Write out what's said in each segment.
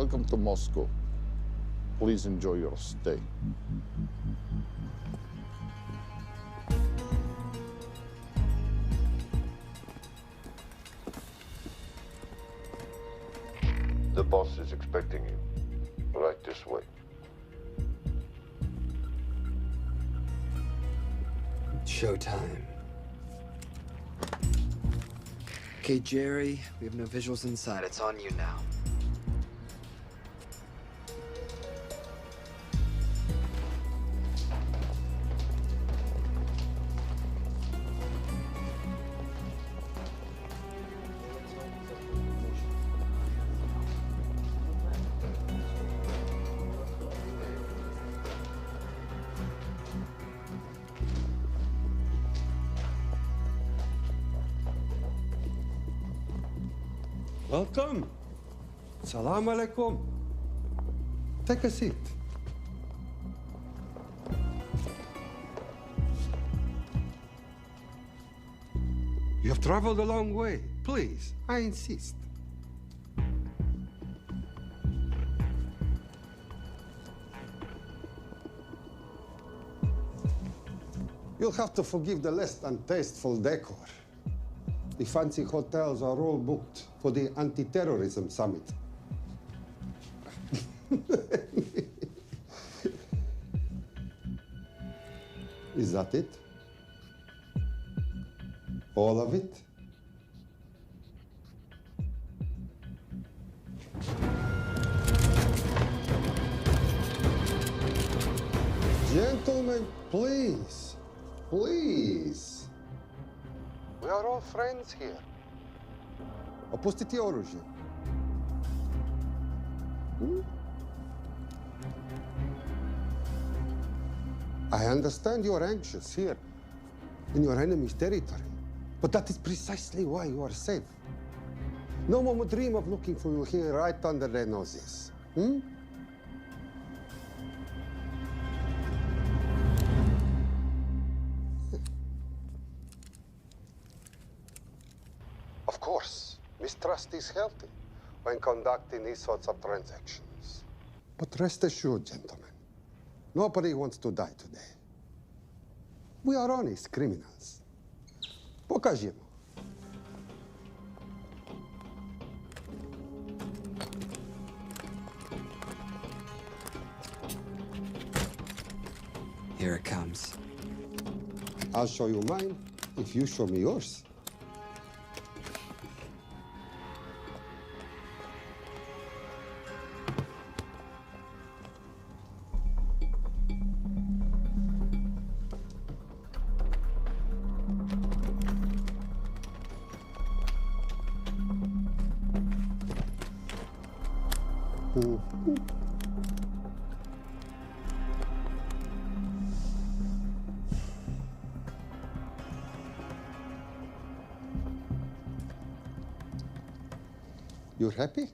Welcome to Moscow. Please enjoy your stay. The boss is expecting you. Right this way. Showtime. Okay, Jerry, we have no visuals inside. It's on you now. Welcome. Salam alaikum. Take a seat. You have traveled a long way. Please, I insist. You'll have to forgive the less than tasteful decor. The fancy hotels are all booked for the anti-terrorism summit. Is that it? All of it? Gentlemen, please, please. We are all friends here. Opustite oružje. I understand you're anxious here, in your enemy's territory. But that is precisely why you are safe. No one would dream of looking for you here right under their noses. Of course, mistrust is healthy when conducting these sorts of transactions. But rest assured, gentlemen, nobody wants to die today. We are honest criminals. Покажемо. Here it comes. I'll show you mine if you show me yours. You're happy?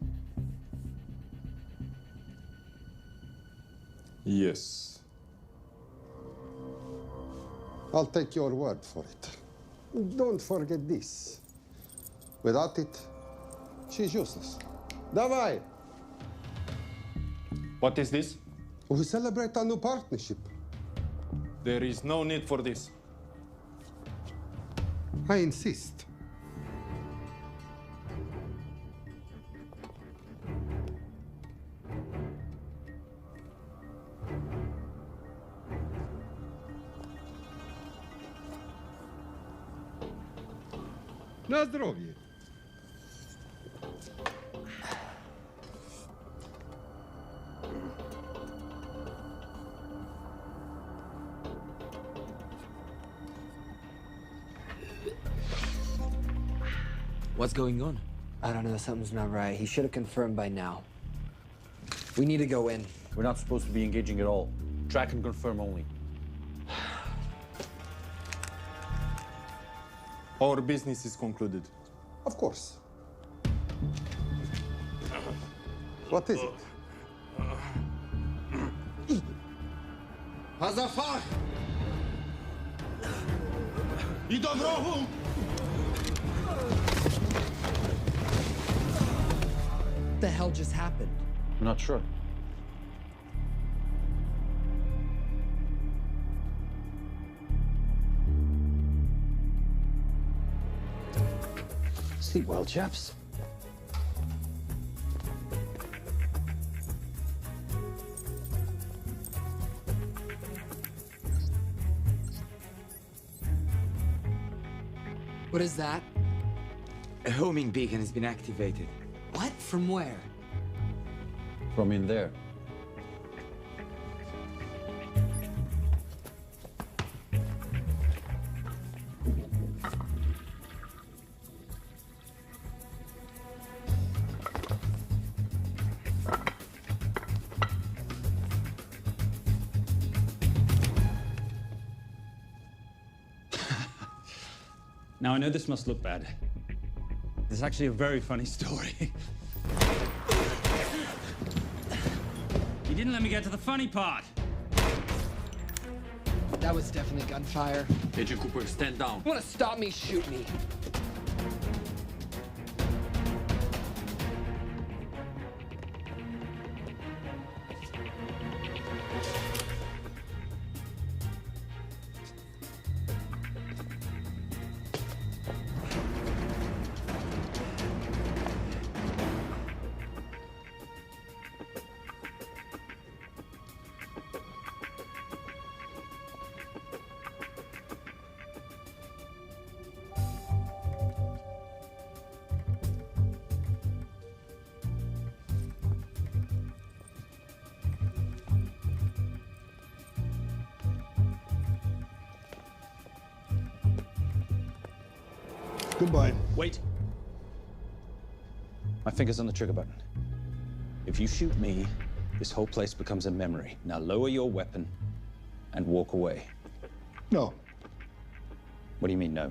Yes. I'll take your word for it. Don't forget this. Without it, she's useless. Давай! What is this? We celebrate our new partnership. There is no need for this. I insist. На здоровье. What's going on? I don't know, something's not right. He should have confirmed by now. We need to go in. We're not supposed to be engaging at all. Track and confirm only. Our business is concluded. Of course. What is it? Hazafar! I dorogu! What the hell just happened? Not sure. Sleep well, chaps. What is that? A homing beacon has been activated. What? From where? From in there. Now, I know this must look bad. This is actually a very funny story. You didn't let me get to the funny part. That was definitely gunfire. Agent Cooper, stand down. You wanna stop me, shoot me. Goodbye. Wait. My finger's on the trigger button. If you shoot me, this whole place becomes a memory. Now lower your weapon and walk away. No. What do you mean, no?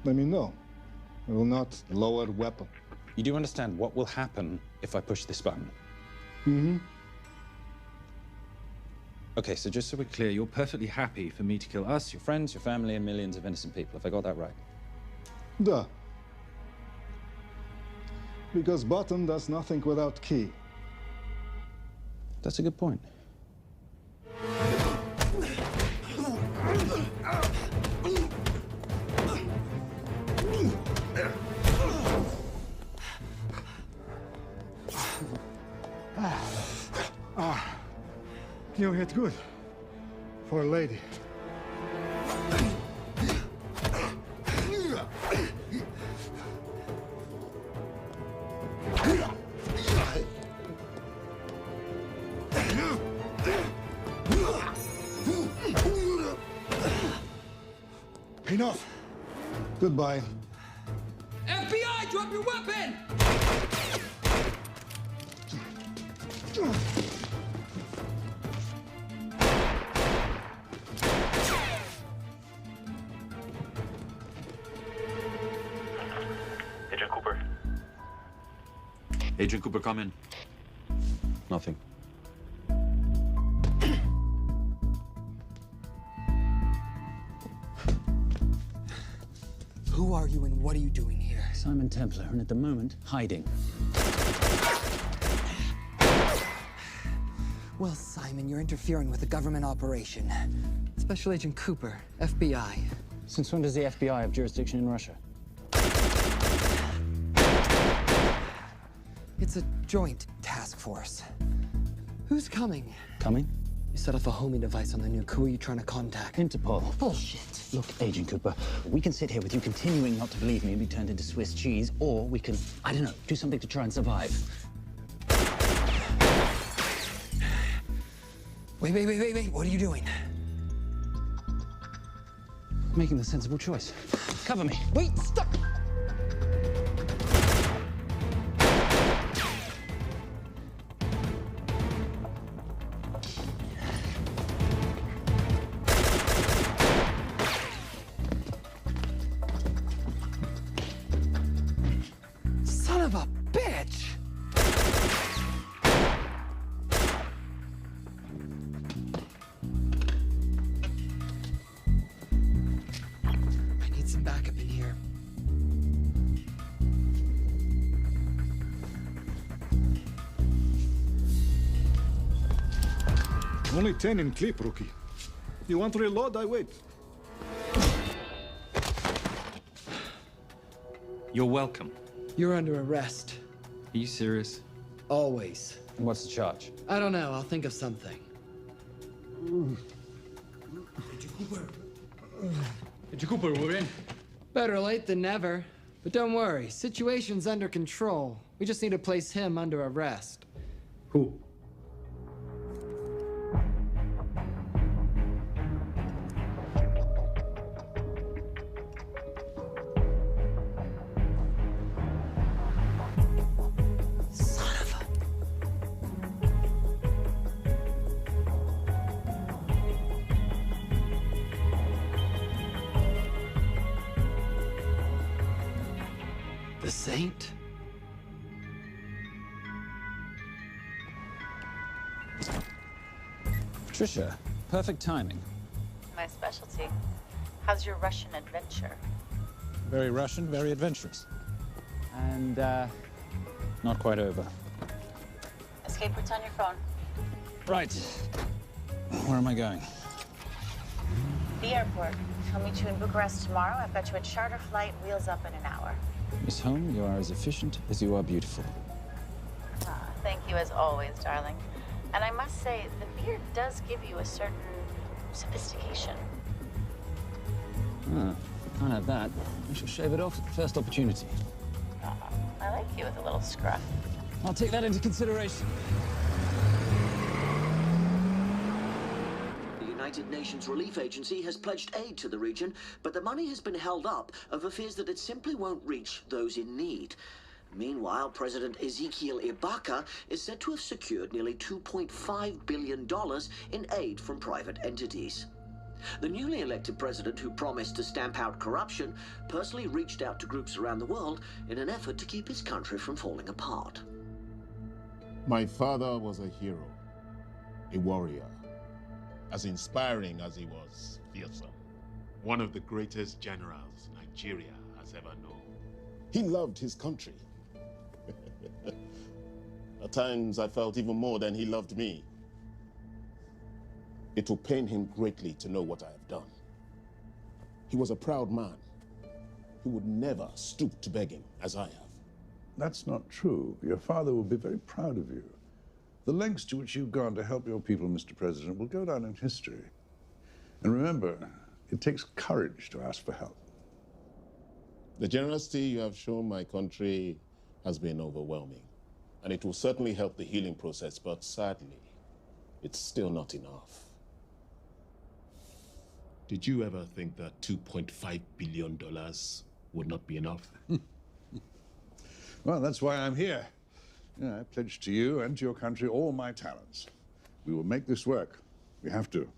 Let me know. I will not lower weapon. You do understand what will happen if I push this button? Mm-hmm. Okay, so just so we're clear, you're perfectly happy for me to kill us, your friends, your family, and millions of innocent people. Have I got that right? Duh. Because button does nothing without key. That's a good point. You hit good. For a lady. Enough. Goodbye. FBI, drop your weapon! Agent Cooper. Agent Cooper, come in. Nothing. Who are you and what are you doing here? Simon Templar, and at the moment, hiding. Well, Simon, you're interfering with a government operation. Special Agent Cooper, FBI. Since when does the FBI have jurisdiction in Russia? It's a joint task force. Who's coming? Coming? You set off a homing device on the nuke. Who are you trying to contact? Interpol. Bullshit. Look, Agent Cooper, we can sit here with you continuing not to believe me and be turned into Swiss cheese, or we can, I don't know, do something to try and survive. Wait. What are you doing? Making the sensible choice. Cover me. Wait, stop! Son of a bitch! I need some backup in here. Only 10 in clip, rookie. You want to reload? I wait. You're welcome. You're under arrest. Are you serious? Always. What's the charge? I don't know. I'll think of something. Cooper, we're in. Better late than never. But don't worry. Situation's under control. We just need to place him under arrest. Who? Son of a... The Saint? Patricia, perfect timing. My specialty. How's your Russian adventure? Very Russian, very adventurous. And, not quite over. Escape routes on your phone. Right. Where am I going? The airport. I'll meet you in Bucharest tomorrow. I've got you a charter flight, wheels up in an hour. Miss Holm, you are as efficient as you are beautiful. Thank you as always, darling. And I must say, the beard does give you a certain sophistication. Ah, can't have that. I shall shave it off at the first opportunity. I like you with a little scruff. I'll take that into consideration. The United Nations Relief Agency has pledged aid to the region, but the money has been held up over fears that it simply won't reach those in need. Meanwhile, President Ezekiel Ibaka is said to have secured nearly $2.5 billion in aid from private entities. The newly elected president, who promised to stamp out corruption, personally reached out to groups around the world in an effort to keep his country from falling apart. My father was a hero, a warrior, as inspiring as he was fearsome. One of the greatest generals Nigeria has ever known. He loved his country. At times, I felt even more than he loved me. It will pain him greatly to know what I have done. He was a proud man. He would never stoop to begging, as I have. That's not true. Your father will be very proud of you. The lengths to which you've gone to help your people, Mr. President, will go down in history. And remember, it takes courage to ask for help. The generosity you have shown my country has been overwhelming. And it will certainly help the healing process, but sadly, it's still not enough. Did you ever think that $2.5 billion would not be enough? Well, that's why I'm here. I pledge to you and to your country all my talents. We will make this work. We have to.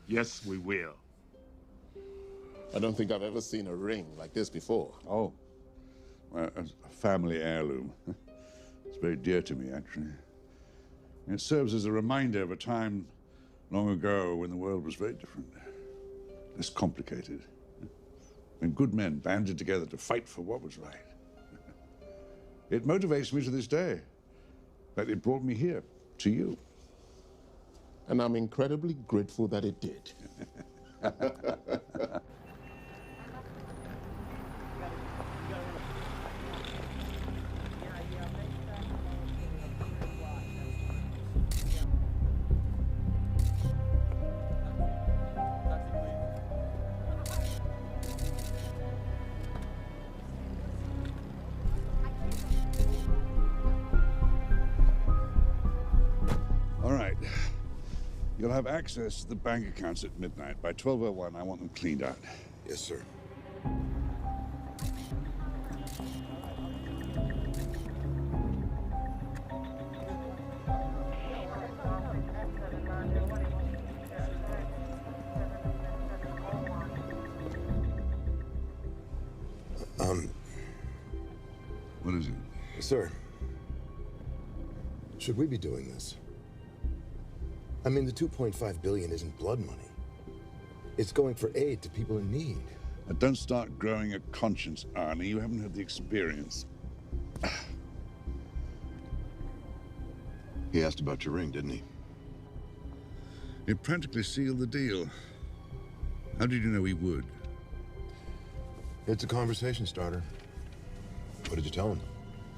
Yes, we will. I don't think I've ever seen a ring like this before. Oh, well, a family heirloom. It's very dear to me, actually. It serves as a reminder of a time long ago when the world was very different, less complicated, when good men banded together to fight for what was right. It motivates me to this day. That it brought me here, to you. And I'm incredibly grateful that it did. All right. You'll have access to the bank accounts at midnight. By 12:01, I want them cleaned out. Yes, sir. What is it? Sir, should we be doing this? I mean, the $2.5 billion isn't blood money. It's going for aid to people in need. Don't start growing a conscience, Arnie. You haven't had the experience. He asked about your ring, didn't he? It practically sealed the deal. How did you know he would? It's a conversation starter. What did you tell him?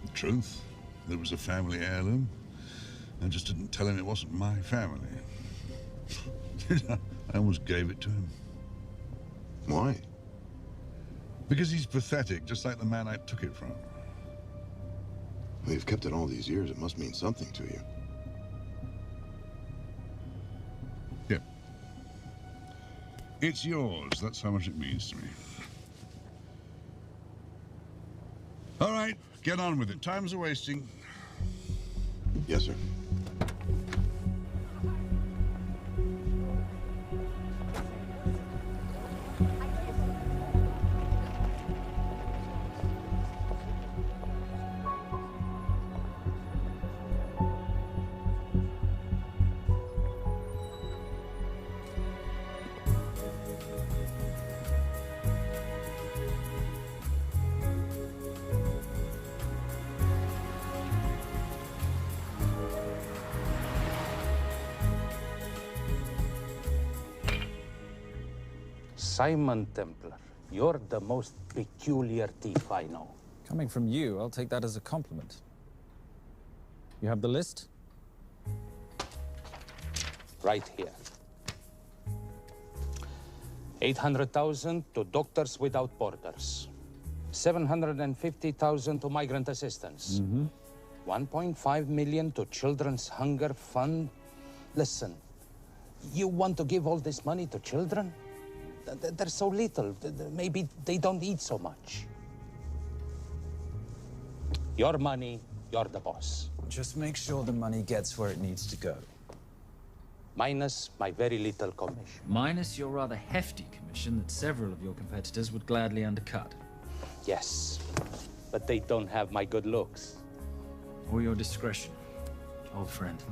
The truth. That it was a family heirloom. I just didn't tell him it wasn't my family. I almost gave it to him. Why? Because he's pathetic, just like the man I took it from. Well, you've kept it all these years. It must mean something to you. Yeah. It's yours. That's how much it means to me. All right, get on with it. Time's a wasting. Yes, sir. Simon Templar, you're the most peculiar thief I know. Coming from you, I'll take that as a compliment. You have the list? Right here. 800,000 to Doctors Without Borders. 750,000 to migrant assistance. 1.5 million to Children's Hunger Fund. Listen, you want to give all this money to children? They're so little. Maybe they don't eat so much. Your money, you're the boss. Just make sure the money gets where it needs to go. Minus my very little commission. Minus your rather hefty commission that several of your competitors would gladly undercut. Yes, but they don't have my good looks. Or your discretion, old friend.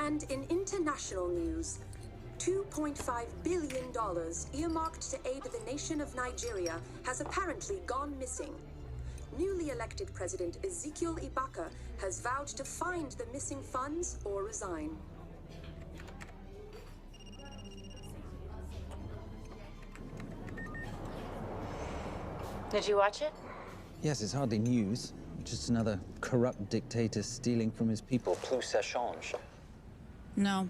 And in international news, $2.5 billion earmarked to aid the nation of Nigeria has apparently gone missing. Newly elected President Ezekiel Ibaka has vowed to find the missing funds or resign. Did you watch it? Yes, it's hardly news. Just another corrupt dictator stealing from his people. Plus ça change. No,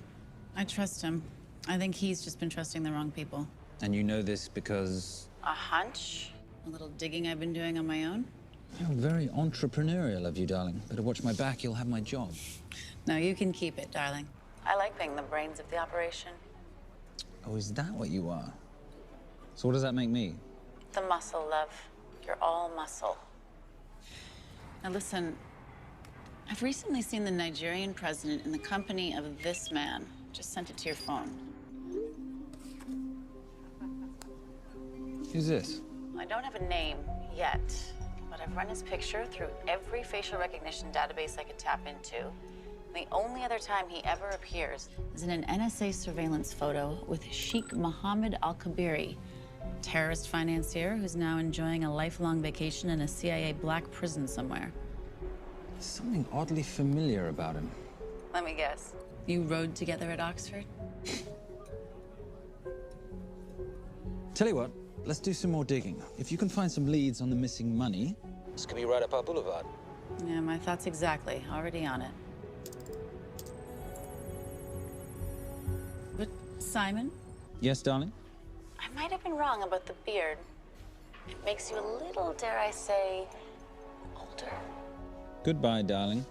I trust him. I think he's just been trusting the wrong people. And you know this because... A hunch? A little digging I've been doing on my own? You're very entrepreneurial of you, darling. Better watch my back, you'll have my job. No, you can keep it, darling. I like being the brains of the operation. Oh, is that what you are? So what does that make me? The muscle, love. You're all muscle. Now listen, I've recently seen the Nigerian president in the company of this man. Just sent it to your phone. Who's this? I don't have a name yet, but I've run his picture through every facial recognition database I could tap into. The only other time he ever appears is in an NSA surveillance photo with Sheikh Mohammed Al-Kabiri, terrorist financier who's now enjoying a lifelong vacation in a CIA black prison somewhere. There's something oddly familiar about him. Let me guess. You rode together at Oxford? Tell you what, let's do some more digging. If you can find some leads on the missing money, this could be right up our boulevard. Yeah, my thoughts exactly. Already on it. Simon? Yes, darling? I might have been wrong about the beard. It makes you a little, dare I say, older. Goodbye, darling.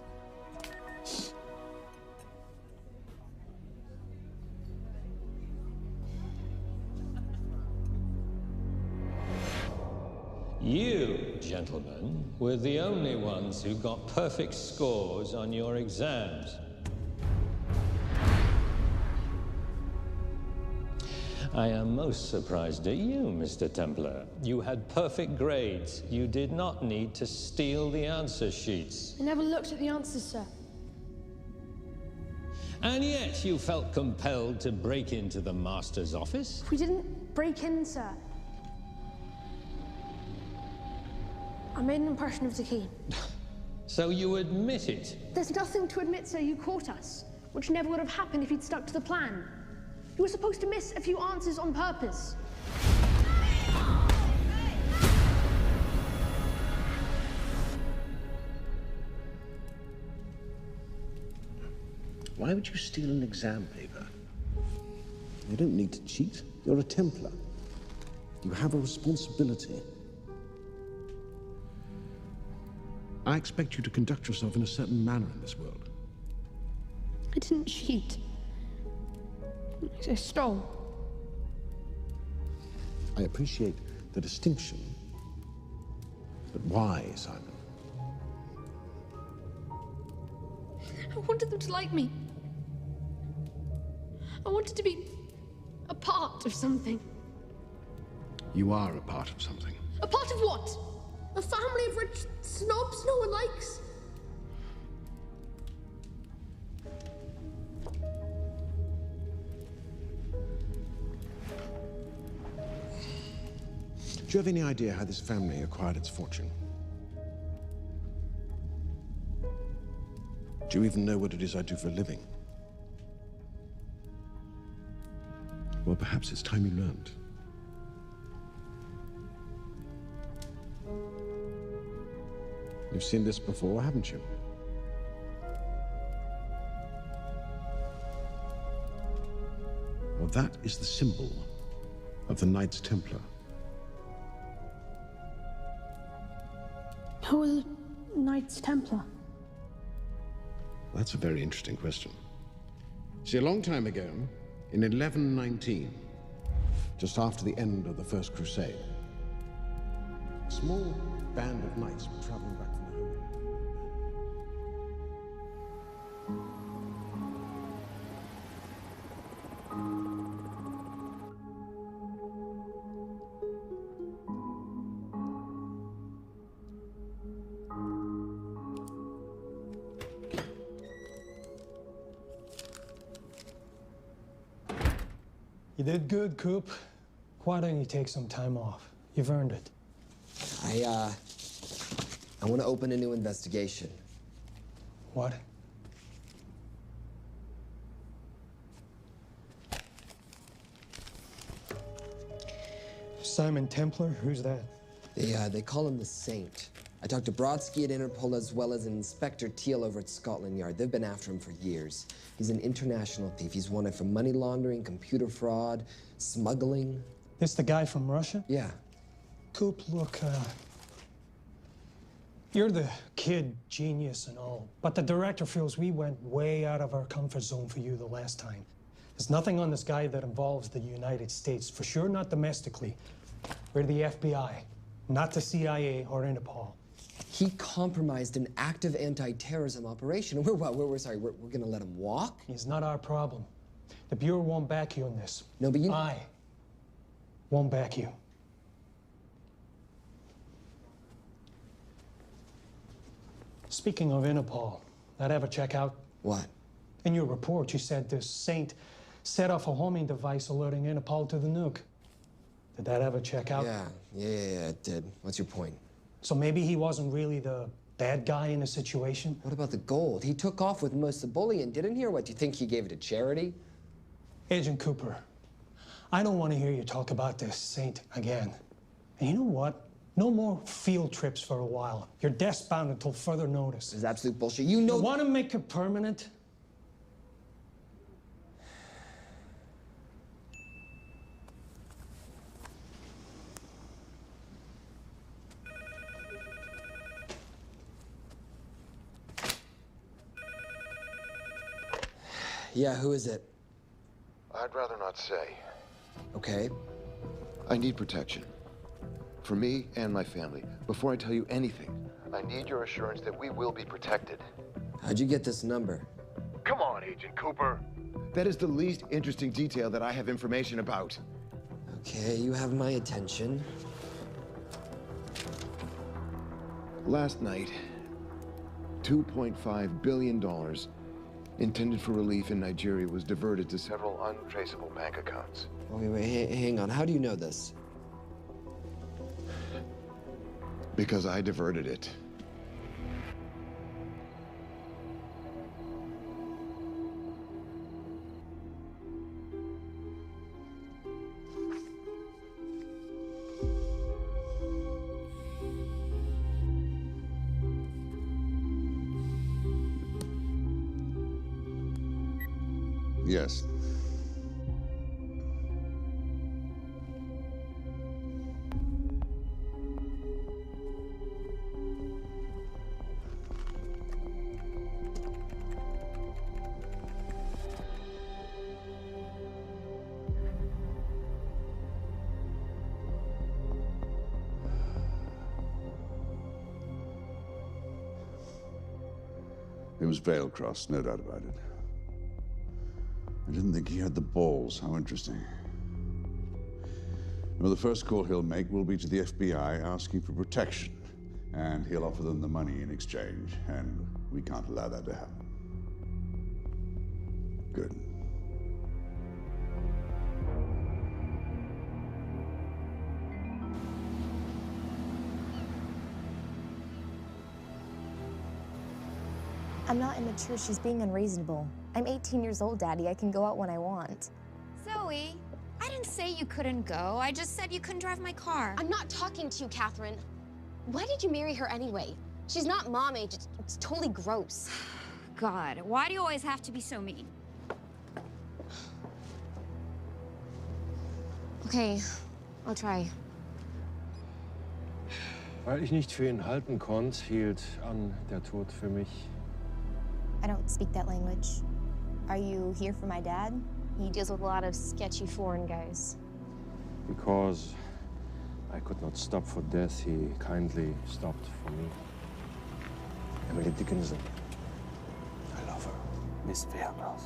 You, gentlemen, were the only ones who got perfect scores on your exams. I am most surprised at you, Mr. Templar. You had perfect grades. You did not need to steal the answer sheets. I never looked at the answers, sir. And yet you felt compelled to break into the master's office? We didn't break in, sir. I made an impression of the key. So you admit it? There's nothing to admit, sir. You caught us, which never would have happened if you'd stuck to the plan. You were supposed to miss a few answers on purpose. Why would you steal an exam paper? You don't need to cheat. You're a Templar. You have a responsibility. I expect you to conduct yourself in a certain manner in this world. I didn't cheat. I stole. I appreciate the distinction, but why, Simon? I wanted them to like me. I wanted to be a part of something. You are a part of something. A part of what? A family of rich snobs no one likes? Do you have any idea how this family acquired its fortune? Do you even know what it is I do for a living? Well, perhaps it's time you learned. You've seen this before, haven't you? Well, that is the symbol of the Knights Templar. Who are the Knights Templar? That's a very interesting question. See, a long time ago, in 1119, just after the end of the First Crusade, a small band of knights were traveling back from the Holy You did good, Coop. Why don't you take some time off? You've earned it. I want to open a new investigation. What? Simon Templar? Who's that? They call him the Saint. I talked to Brodsky at Interpol as well as Inspector Teal over at Scotland Yard. They've been after him for years. He's an international thief. He's wanted for money laundering, computer fraud, smuggling. This the guy from Russia? Yeah. Coop, look, you're the kid genius and all, but the director feels we went way out of our comfort zone for you the last time. There's nothing on this guy that involves the United States, for sure not domestically. We're the FBI, not the CIA or Interpol. He compromised an active anti-terrorism operation. We're gonna let him walk? It's not our problem. The Bureau won't back you on this. No, but I won't back you. Speaking of Interpol, that ever check out? What? In your report, you said this Saint set off a homing device alerting Interpol to the nuke. Did that ever check out? Yeah, it did. What's your point? So maybe he wasn't really the bad guy in the situation? What about the gold? He took off with most of the bullion, didn't he? Or what, do you think he gave it to charity? Agent Cooper, I don't want to hear you talk about this Saint again. And you know what? No more field trips for a while. You're desk-bound until further notice. This is absolute bullshit. You know— You want to make it permanent? Yeah, who is it? I'd rather not say. Okay. I need protection. For me and my family. Before I tell you anything, I need your assurance that we will be protected. How'd you get this number? Come on, Agent Cooper. That is the least interesting detail that I have information about. Okay, you have my attention. Last night, $2.5 billion intended for relief in Nigeria was diverted to several untraceable bank accounts. Wait, hang on. How do you know this? Because I diverted it. Yes. It was Veilcross, no doubt about it. I didn't think he had the balls. How interesting. Well, the first call he'll make will be to the FBI asking for protection. And he'll offer them the money in exchange. And we can't allow that to happen. Good. I'm not immature. She's being unreasonable. I'm 18 years old, Daddy. I can go out when I want. Zoe, I didn't say you couldn't go. I just said you couldn't drive my car. I'm not talking to you, Catherine. Why did you marry her anyway? She's not mom age. It's totally gross. God, why do you always have to be so mean? Okay, I'll try. Weil ich nicht für ihn halten konnte, hielt an der Tod für mich. I don't speak that language. Are you here for my dad? He deals with a lot of sketchy foreign guys. Because I could not stop for death, he kindly stopped for me. Emily Dickinson. I love her. Miss Fairmouth.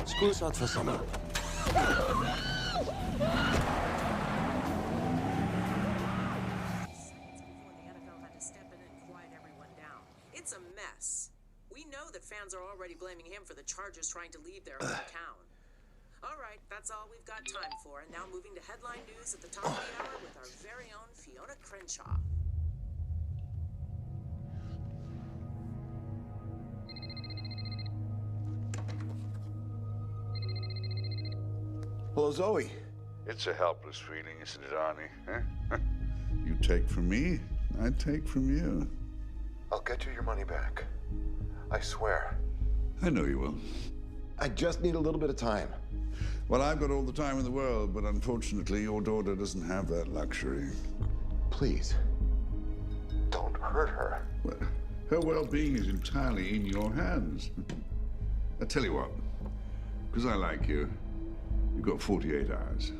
School's out for summer. It's a mess. We know that fans are already blaming him for the Chargers trying to leave their hometown. All right, that's all we've got time for. And now moving to headline news at the top of the hour with our very own Fiona Crenshaw. Hello, Zoe. It's a helpless feeling, isn't it, Arnie? Huh? You take from me, I take from you. I'll get you your money back. I swear. I know you will. I just need a little bit of time. Well, I've got all the time in the world, but unfortunately, your daughter doesn't have that luxury. Please, don't hurt her. Well, her well-being is entirely in your hands. I tell you what, because I like you, you've got 48 hours.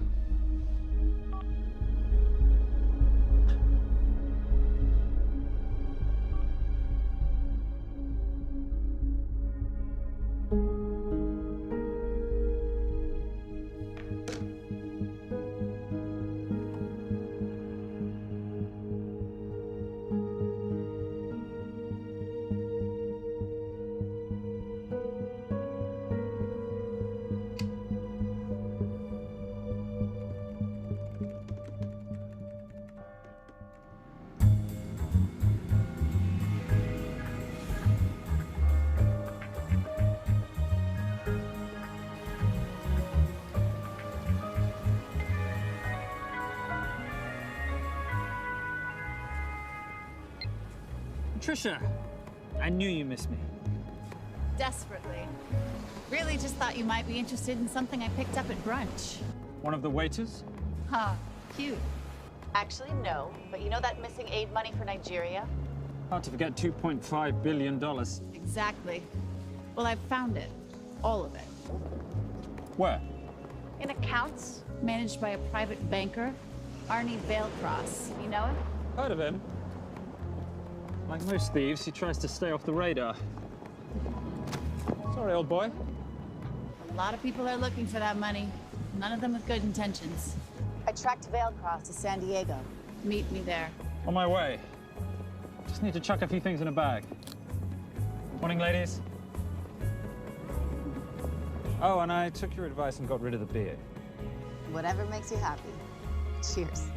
Trisha, I knew you missed me. Desperately. Really just thought you might be interested in something I picked up at brunch. One of the waiters? Huh, cute. Actually, no. But you know that missing aid money for Nigeria? Hard to forget $2.5 billion. Exactly. Well, I've found it. All of it. Where? In accounts managed by a private banker, Arnie Vailcross. You know him? Heard of him. Like most thieves, he tries to stay off the radar. Sorry, old boy. A lot of people are looking for that money. None of them with good intentions. I tracked Vailcross to San Diego. Meet me there. On my way. Just need to chuck a few things in a bag. Morning, ladies. Oh, and I took your advice and got rid of the beer. Whatever makes you happy. Cheers.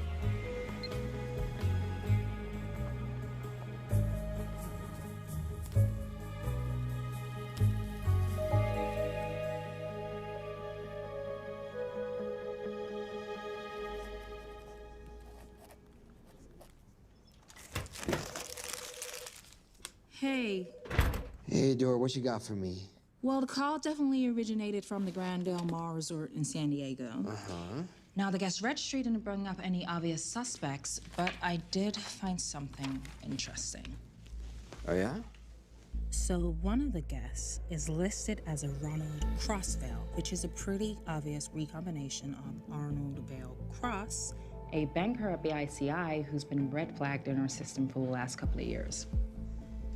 Hey. Hey, Dora, what you got for me? Well, the call definitely originated from the Grand Del Mar Resort in San Diego. Uh-huh. Now, the guest registry didn't bring up any obvious suspects, but I did find something interesting. Oh, yeah? So one of the guests is listed as a Ronald Crossvale, which is a pretty obvious recombination of Arnold Vale Cross, a banker at BICI who's been red flagged in our system for the last couple of years.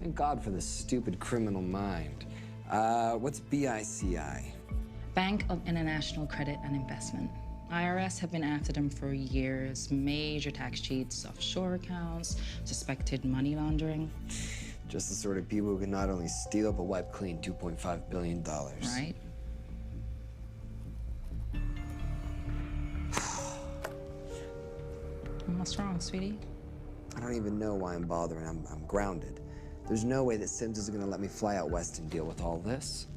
Thank God for this stupid criminal mind. What's BICI? Bank of International Credit and Investment. IRS have been after them for years. Major tax cheats, offshore accounts, suspected money laundering. Just the sort of people who can not only steal but wipe clean $2.5 billion. Right? What's wrong, sweetie? I don't even know why I'm bothering. I'm grounded. There's no way that Sims is gonna let me fly out west and deal with all this.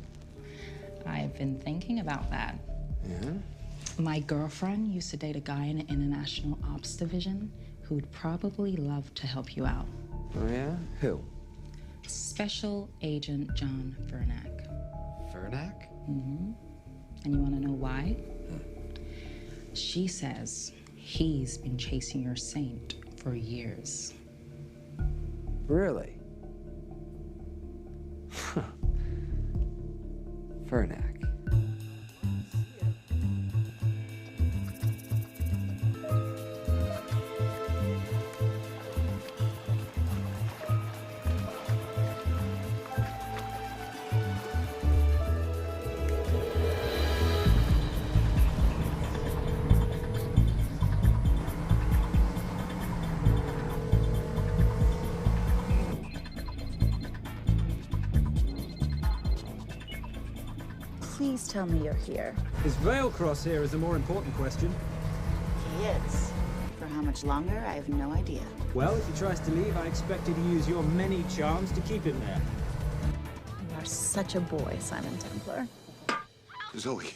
I've been thinking about that. Yeah? My girlfriend used to date a guy in the International Ops Division who'd probably love to help you out. Oh, yeah? Who? Special Agent John Fᴜʟʟ. Fᴜʟʟ? Mm-hmm. And you want to know why? She says he's been chasing your saint for years. Really? Fᴜʟʟ. Please tell me you're here. Is Vailcross here is a more important question. He is. For how much longer, I have no idea. Well, if he tries to leave, I expect you to use your many charms to keep him there. You are such a boy, Simon Templar. Zoe,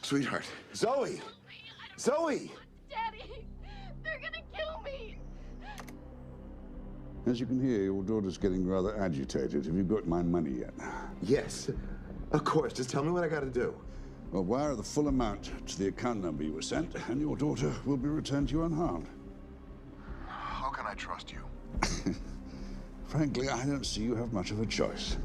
sweetheart. Zoe! Zoe! Daddy, they're gonna kill me. As you can hear, your daughter's getting rather agitated. Have you got my money yet? Yes, of course. Just tell me what I gotta do. Well, wire the full amount to the account number you were sent, and your daughter will be returned to you unharmed. How can I trust you? Frankly, I don't see you have much of a choice.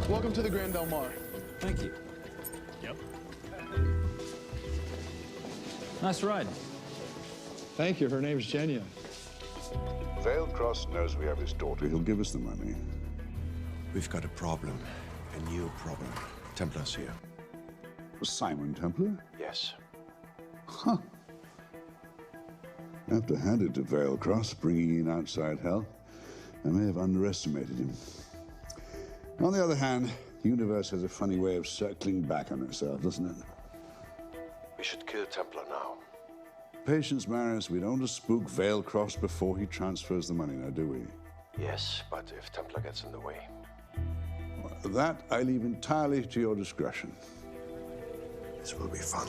Welcome to the Grand Del Mar. Thank you. Yep. Nice ride. Thank you. Her name's Jenya. Vailcross knows we have his daughter. He'll give us the money. We've got a problem. A new problem. Templar's here. Simon Templar? Yes. Huh. I have to hand it to Vailcross, bringing in outside help. I may have underestimated him. On the other hand, the universe has a funny way of circling back on itself, doesn't it? We should kill Templar now. Patience, Maris. We don't want to spook Vailcross before he transfers the money, now, do we? Yes, but if Templar gets in the way. Well, that I leave entirely to your discretion. This will be fun.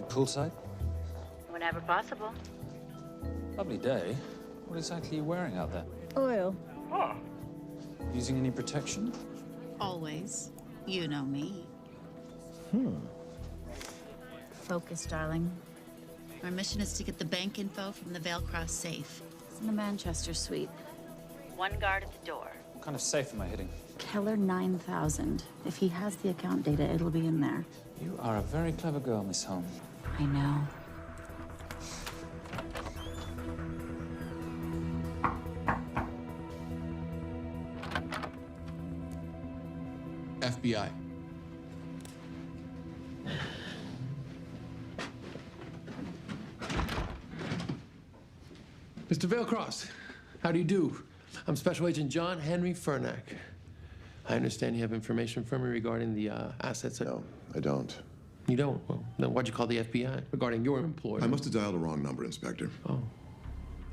You poolside? Whenever possible. Lovely day. What exactly are you wearing out there? Oil. Using any protection? Always. You know me. Hmm. Focus, darling. Our mission is to get the bank info from the Veilcross safe. It's in the Manchester suite. One guard at the door. What kind of safe am I hitting? Keller 9000. If he has the account data, it'll be in there. You are a very clever girl, Miss Holm. I know. FBI. Mr. Veilcross, how do you do? I'm Special Agent John Henry Fᴜʟʟ. I understand you have information from me regarding the assets. No, I don't. You don't? Well, then why'd you call the FBI regarding your employer? I must have dialed the wrong number, Inspector. Oh.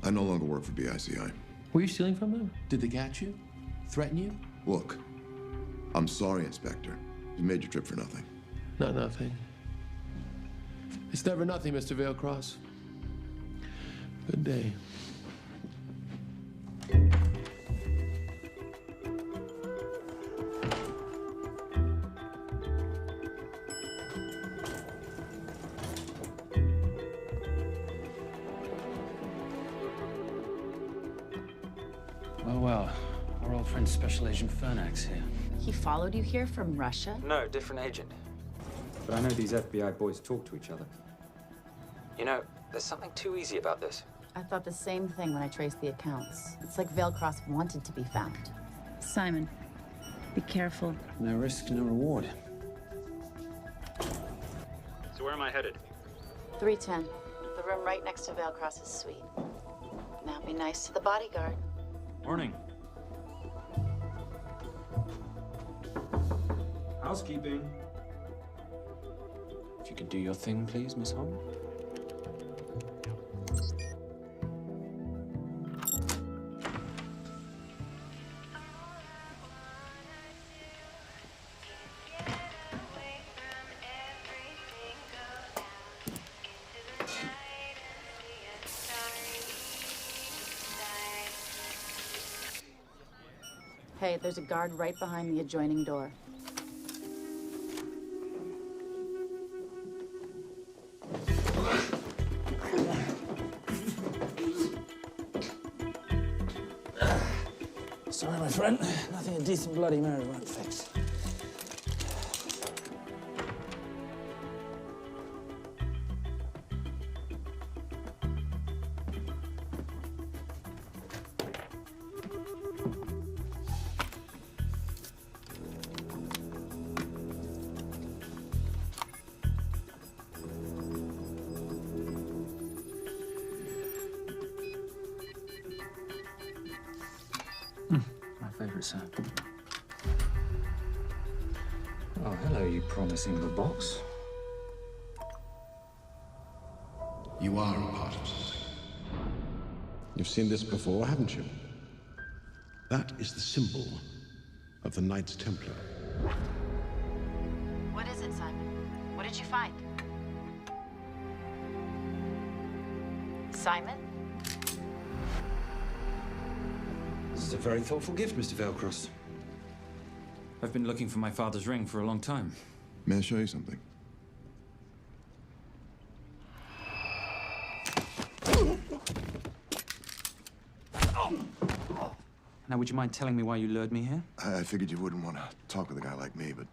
I no longer work for BICI. Were you stealing from them? Did they catch you? Threaten you? Look, I'm sorry, Inspector. You made your trip for nothing. Not nothing. It's never nothing, Mr. Veilcross. Good day. Well, our old friend Special Agent Fᴜʟʟ's here. He followed you here from Russia? No, different agent. But I know these FBI boys talk to each other. You know, there's something too easy about this. I thought the same thing when I traced the accounts. It's like Veilcross wanted to be found. Simon, be careful. No risk, no reward. So where am I headed? 310. The room right next to Veilcross's suite. Now be nice to the bodyguard. Morning. Housekeeping. If you could do your thing, please, Miss Holm. Hey, there's a guard right behind the adjoining door. Sorry, my friend. Nothing a decent Bloody Mary won't fix. Favorite sound. Oh, hello, you promising little box. You are a part of something. You've seen this before, haven't you? That is the symbol of the Knights Templar. What is it, Simon? What did you find? Simon? This is a very thoughtful gift, Mr. Veilcross. I've been looking for my father's ring for a long time. May I show you something? Now, would you mind telling me why you lured me here? I figured you wouldn't want to talk with a guy like me, but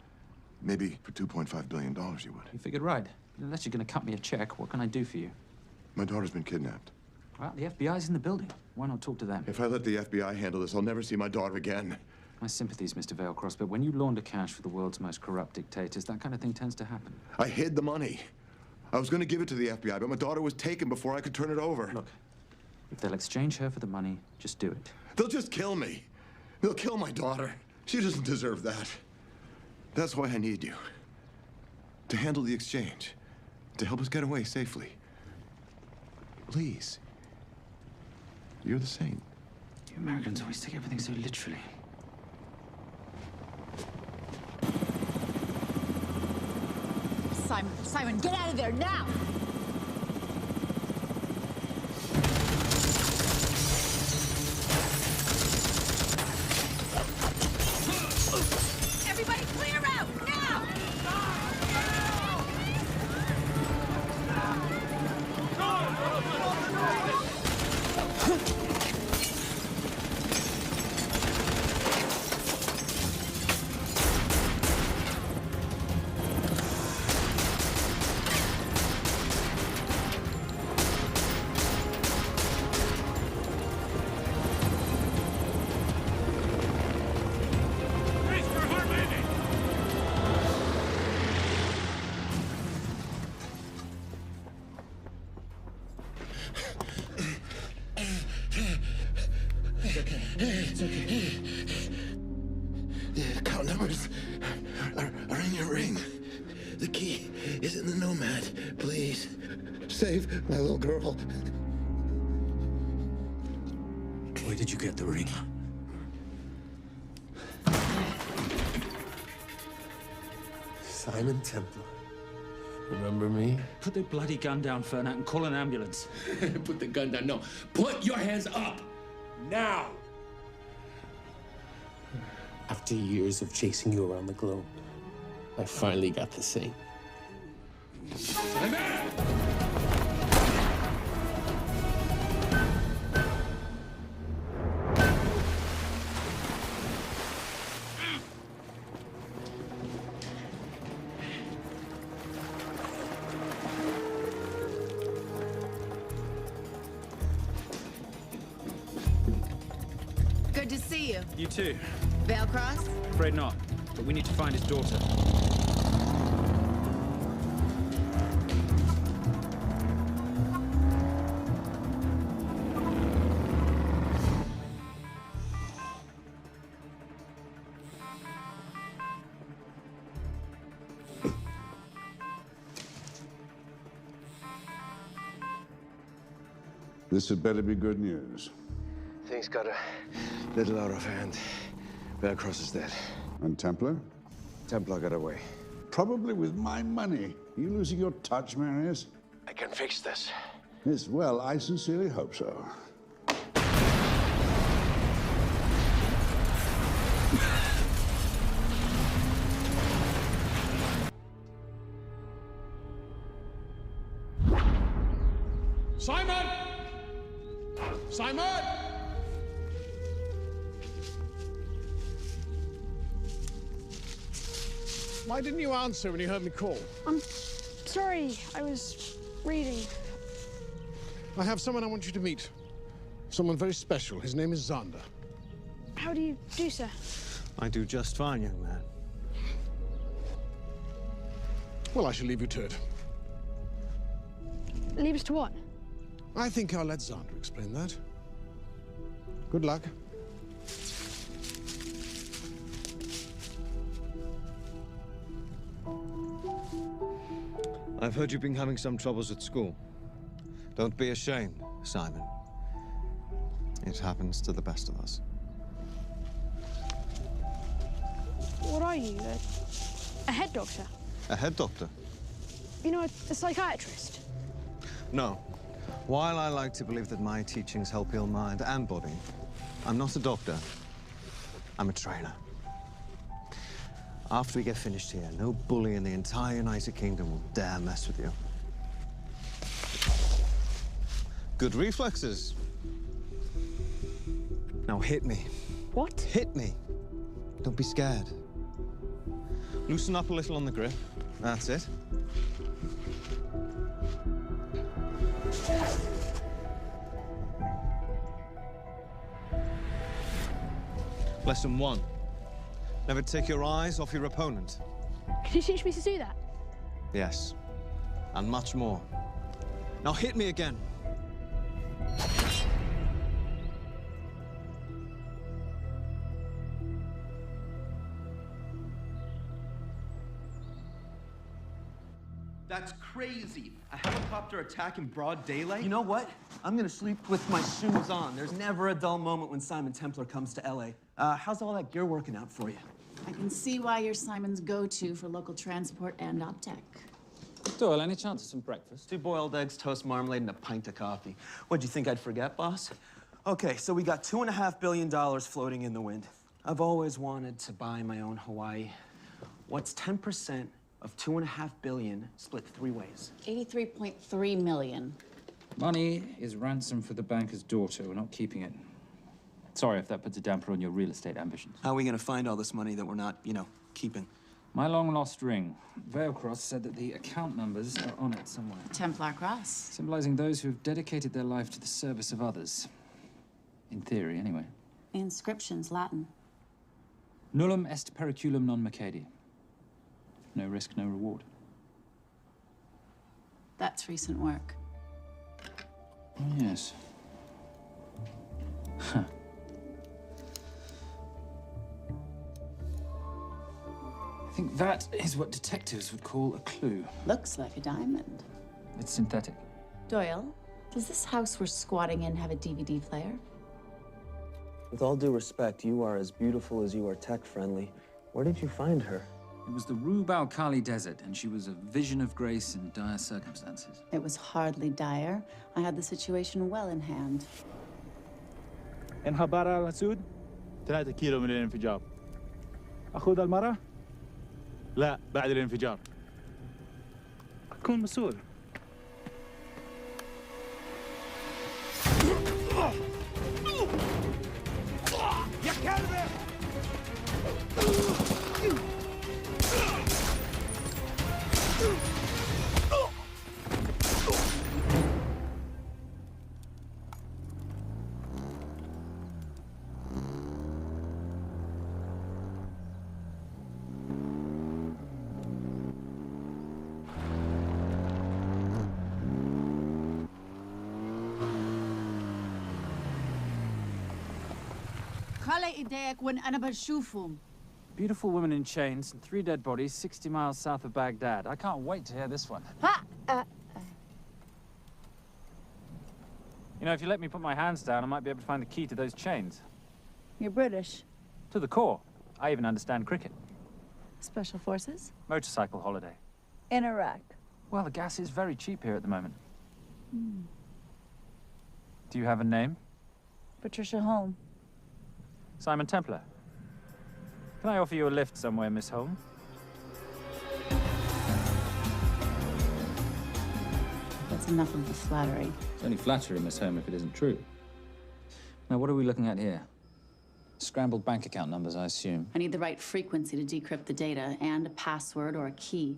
maybe for $2.5 billion you would. You figured right. Unless you're going to cut me a check, what can I do for you? My daughter's been kidnapped. Well, the FBI's in the building. Why not talk to them? If I let the FBI handle this, I'll never see my daughter again. My sympathies, Mr. Veilcross, but when you launder cash for the world's most corrupt dictators, that kind of thing tends to happen. I hid the money. I was going to give it to the FBI, but my daughter was taken before I could turn it over. Look, if they'll exchange her for the money, just do it. They'll just kill me. They'll kill my daughter. She doesn't deserve that. That's why I need you. To handle the exchange. To help us get away safely. Please. You're the saint. You Americans always take everything so literally. Simon. Simon, get out of there now! Everybody clear out, now! It's okay. The account numbers are in your ring. The key is in the Nomad. Please, save my little girl. Where did you get the ring? Simon Templar. Remember me? Put the bloody gun down, Fᴜʟʟ, and call an ambulance. Put the gun down. No. Put your hands up. Now. After years of chasing you around the globe, I finally got the saint. Simon! Good to see you. You too. Veil Cross? Afraid not, but we need to find his daughter. This had better be good news. Things got a little out of hand. Velcross is dead. And Templar? Templar got away. Probably with my money. Are you losing your touch, Marius? I can fix this. Yes, well, I sincerely hope so. Simon! Simon! Why didn't you answer when you heard me call? I'm sorry, I was reading. I have someone I want you to meet. Someone very special. His name is Xander. How do you do, sir? I do just fine, young man. Well, I shall leave you to it. Leave us to what? I think I'll let Xander explain that. Good luck. I've heard you've been having some troubles at school. Don't be ashamed, Simon. It happens to the best of us. What are you, a head doctor? A head doctor? You know, a psychiatrist? No. While I like to believe that my teachings help heal mind and body, I'm not a doctor. I'm a trainer. After we get finished here, no bully in the entire United Kingdom will dare mess with you. Good reflexes. Now hit me. What? Hit me. Don't be scared. Loosen up a little on the grip. That's it. Lesson 1. Never take your eyes off your opponent. Can you teach me to do that? Yes. And much more. Now hit me again. That's crazy. A helicopter attack in broad daylight? You know what? I'm gonna sleep with my shoes on. There's never a dull moment when Simon Templar comes to LA. How's all that gear working out for you? I can see why you're Simon's go-to for local transport and OpTech. Doyle, any chance of some breakfast? 2 boiled eggs, toast, marmalade, and a pint of coffee. What'd you think I'd forget, boss? Okay, so we got $2.5 billion floating in the wind. I've always wanted to buy my own Hawaii. What's 10% of $2.5 billion split 3 ways? 83.3 million. Money is ransom for the banker's daughter. We're not keeping it. Sorry if that puts a damper on your real estate ambitions. How are we gonna find all this money that we're not, keeping? My long-lost ring. Veilcross said that the account numbers are on it somewhere. Templar Cross. Symbolizing those who have dedicated their life to the service of others. In theory, anyway. The inscription's Latin. Nullum est periculum non mercedi. No risk, no reward. That's recent work. Oh, yes. Huh. I think that is what detectives would call a clue. Looks like a diamond. It's synthetic. Doyle, does this house we're squatting in have a DVD player? With all due respect, you are as beautiful as you are tech-friendly. Where did you find her? It was the Rub al-Khali Desert, and she was a vision of grace in dire circumstances. It was hardly dire. I had the situation well in hand. انخبار على السود 3 كيلو من الانفجار. أخذ المرة؟ لا بعد الانفجار. أكون مسؤول. يا كلبي! خلي ايديك وين أنا بشوفهم. Beautiful women in chains and 3 dead bodies 60 miles south of Baghdad. I can't wait to hear this one. You know, if you let me put my hands down, I might be able to find the key to those chains. You're British. To the core. I even understand cricket. Special Forces? Motorcycle holiday. In Iraq. Well, the gas is very cheap here at the moment. Do you have a name? Patricia Holm. Simon Templar. Can I offer you a lift somewhere, Miss Holm? That's enough of the flattery. It's only flattery, Miss Holm, if it isn't true. Now, what are we looking at here? Scrambled bank account numbers, I assume. I need the right frequency to decrypt the data and a password or a key.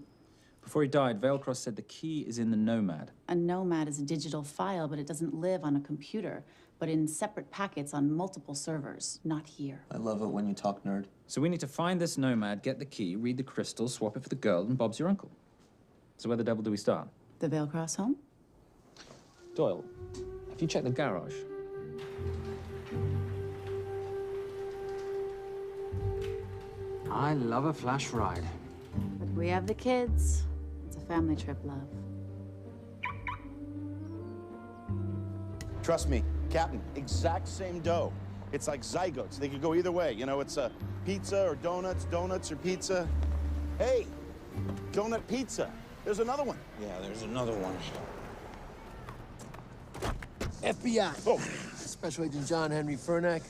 Before he died, Veilcross said the key is in the Nomad. A Nomad is a digital file, but it doesn't live on a computer, but in separate packets on multiple servers, not here. I love it when you talk nerd. So we need to find this Nomad, get the key, read the crystal, swap it for the girl, and Bob's your uncle. So where the devil do we start? The Veilcross home? Doyle, have you checked the garage? I love a flash ride. But we have the kids. It's a family trip, love. Trust me, Captain, exact same dough. It's like zygotes. They could go either way. You know, it's pizza or donuts, donuts or pizza. Hey, donut pizza. There's another one. Yeah, there's another one. FBI. Oh. Special Agent John Henry Fᴜʟʟ.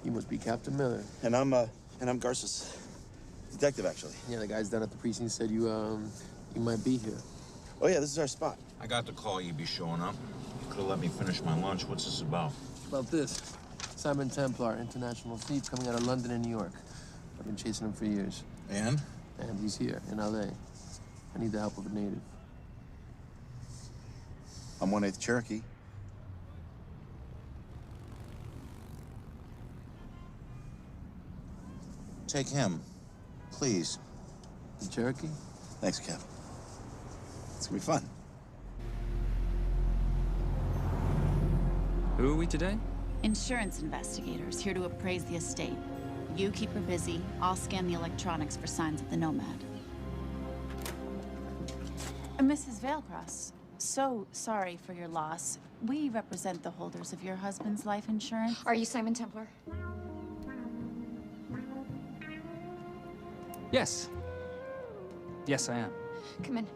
You must be Captain Miller. And I'm Garza's detective, actually. Yeah, the guys down at the precinct said you might be here. Oh, yeah, this is our spot. I got the call you'd be showing up. You could have let me finish my lunch. What's this about? About this. Simon Templar, international thief coming out of London and New York. I've been chasing him for years. And? And he's here, in L.A. I need the help of a native. I'm 1/8 Cherokee. Take him, please. The Cherokee? Thanks, Cap. It's gonna be fun. Who are we today? Insurance investigators here to appraise the estate. You keep her busy. I'll scan the electronics for signs of the Nomad. Mrs. Veilcross, so sorry for your loss. We represent the holders of your husband's life insurance. Are you Simon Templar? Yes. Yes, I am. Come in.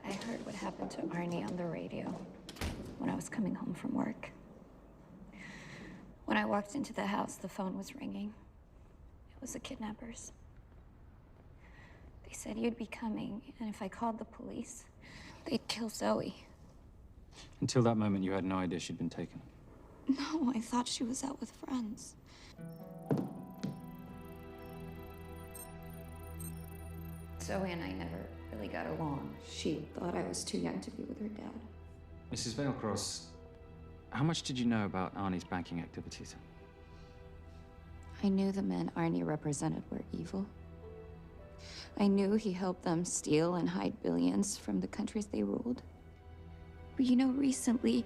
I heard what happened to Arnie on the radio when I was coming home from work. When I walked into the house, the phone was ringing. It was the kidnappers. They said you'd be coming, and if I called the police, they'd kill Zoe. Until that moment, you had no idea she'd been taken. No, I thought she was out with friends. Zoe and I never really got along. She thought I was too young to be with her dad. Mrs. Veilcross, how much did you know about Arnie's banking activities? I knew the men Arnie represented were evil. I knew he helped them steal and hide billions from the countries they ruled. But you know, recently,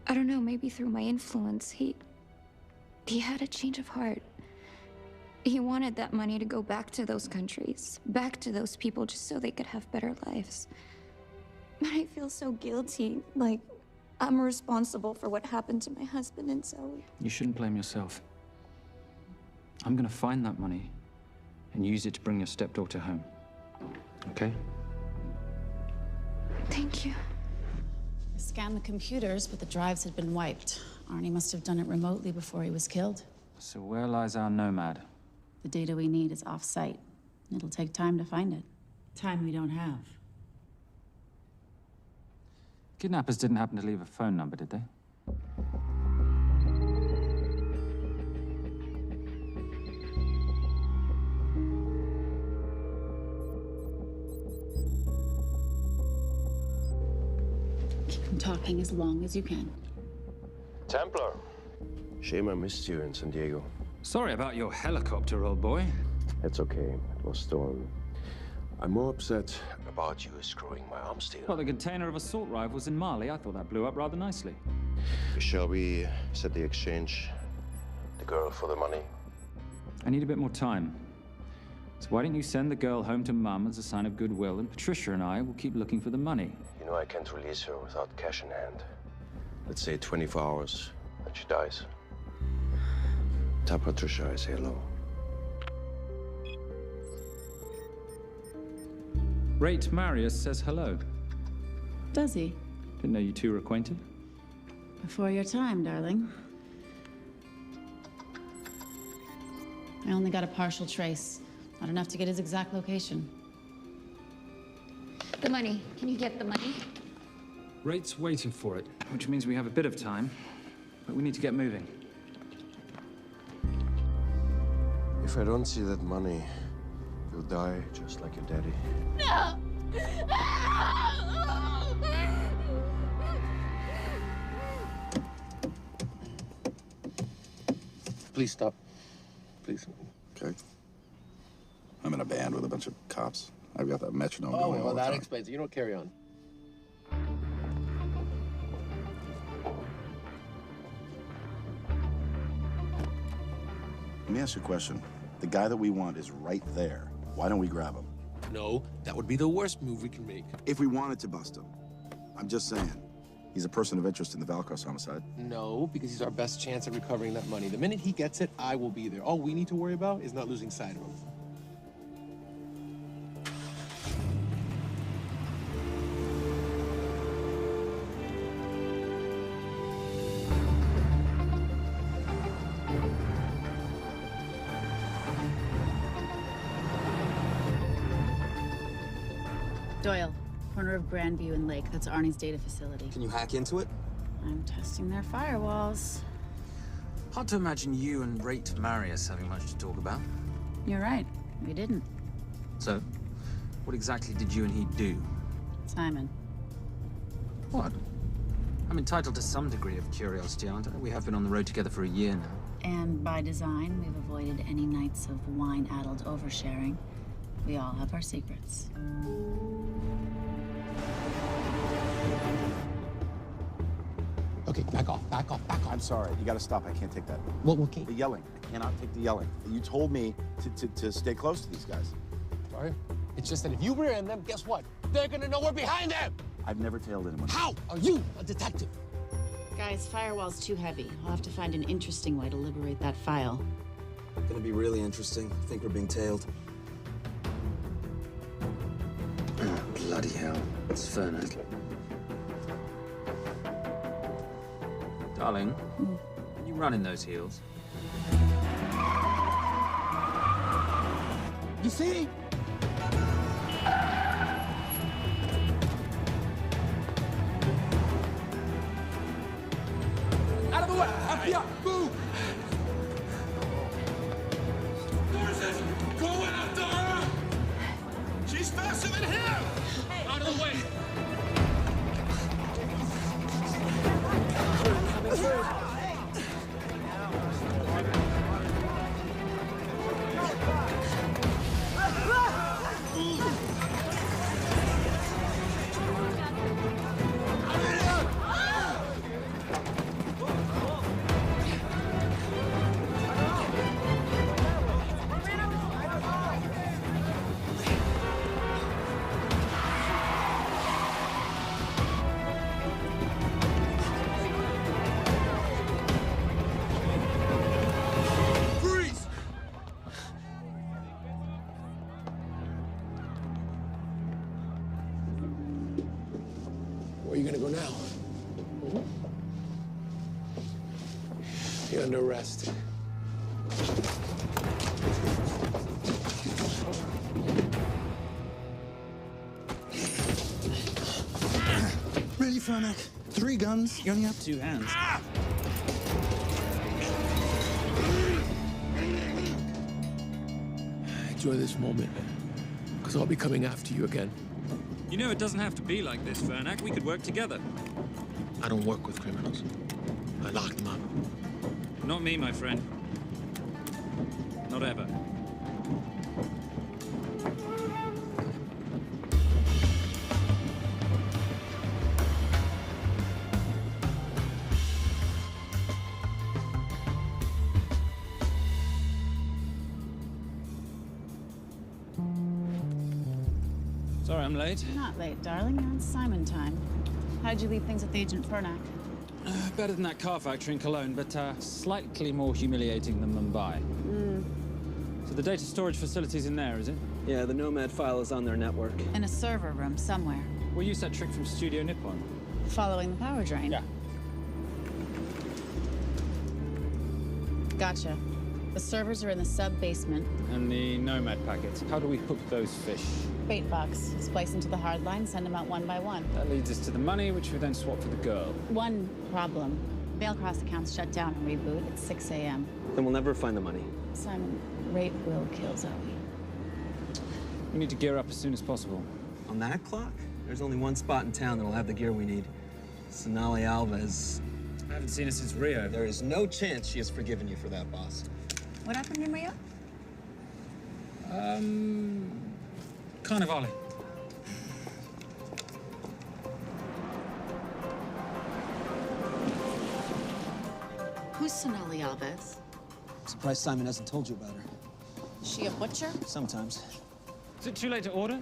I don't know, maybe through my influence, he had a change of heart. He wanted that money to go back to those countries, back to those people, just so they could have better lives. But I feel so guilty, like I'm responsible for what happened to my husband and Zoe. You shouldn't blame yourself. I'm gonna find that money and use it to bring your stepdaughter home. Okay? Thank you. I scanned the computers, but the drives had been wiped. Arnie must have done it remotely before he was killed. So where lies our nomad? The data we need is off-site. It'll take time to find it. Time we don't have. Kidnappers didn't happen to leave a phone number, did they? Keep them talking as long as you can. Templar. Shame I missed you in San Diego. Sorry about your helicopter, old boy. It's okay. It was stolen. I'm more upset about you screwing my arms deal. Well, the container of assault rifles in Mali, I thought that blew up rather nicely. Shall we set the exchange? The girl for the money? I need a bit more time. So why don't you send the girl home to Mum as a sign of goodwill, and Patricia and I will keep looking for the money. You know I can't release her without cash in hand. Let's say 24 hours, then she dies. Tell Patricia I say hello. Rate Marius says hello. Does he? Didn't know you two were acquainted. Before your time, darling. I only got a partial trace. Not enough to get his exact location. The money. Can you get the money? Rate's waiting for it, which means we have a bit of time, but we need to get moving. If I don't see that money, you'll die just like your daddy. No! Please stop. Please. Okay. I'm in a band with a bunch of cops. I've got that metronome Oh, going all well, the that time. explains it. You don't carry on. Let me ask you a question. The guy that we want is right there. Why don't we grab him? No, that would be the worst move we can make. If we wanted to bust him. I'm just saying. He's a person of interest in the Veilcross homicide. No, because he's our best chance at recovering that money. The minute he gets it, I will be there. All we need to worry about is not losing sight of him. Doyle, corner of Grandview and Lake. That's Arnie's data facility. Can you hack into it? I'm testing their firewalls. Hard to imagine you and Rate Marius having much to talk about. You're right. We didn't. So, what exactly did you and he do? Simon. What? I'm entitled to some degree of curiosity, aren't I? We have been on the road together for a year now. And by design, we've avoided any nights of wine-addled oversharing. We all have our secrets. Okay, back off, back off, back off. I'm sorry. You gotta stop. I can't take that. Well, okay. The yelling. I cannot take the yelling. You told me to stay close to these guys. Sorry? It's just that if you rear end them, guess what? They're gonna know we're behind them! I've never tailed anyone. How are you a detective? Guys, firewall's too heavy. I'll have to find an interesting way to liberate that file. Gonna be really interesting. I think we're being tailed. Bloody hell. It's Fᴜʟʟ. Darling, can you run in those heels? You see? Out of the way! FBI! Move! Forces! Going after her! She's faster than him! Out of the way! Where are you gonna go now? You're under arrest. Really, Fᴜʟʟ? 3 guns? You only have 2 hands. Enjoy this moment, because I'll be coming after you again. You know it doesn't have to be like this, Fᴜʟʟ. We could work together. I don't work with criminals. I lock them up. Not me, my friend. Not ever. Sorry I'm late. Not late, darling. You're on Simon time. How'd you leave things with Agent Fᴜʟʟ? Better than that car factory in Cologne, but slightly more humiliating than Mumbai. So the data storage facility's in there, is it? Yeah, the Nomad file is on their network. In a server room somewhere. We'll use that trick from Studio Nippon. Following the power drain. Yeah. Gotcha. The servers are in the sub-basement. And the Nomad packets. How do we hook those fish? Bait box. Splice into the hard line, send them out one by one. That leads us to the money, which we then swap for the girl. One problem. Mailcross accounts shut down and reboot at 6 a.m. Then we'll never find the money. Simon, rape will kill Zoe. We need to gear up as soon as possible. On that clock? There's only one spot in town that'll have the gear we need. Sonali Alves. I haven't seen her since Rio. There is no chance she has forgiven you for that, boss. What happened in Rio? Carnivale. Who's Sonali Alves? Surprised Simon hasn't told you about her. Is she a butcher? Sometimes. Is it too late to order?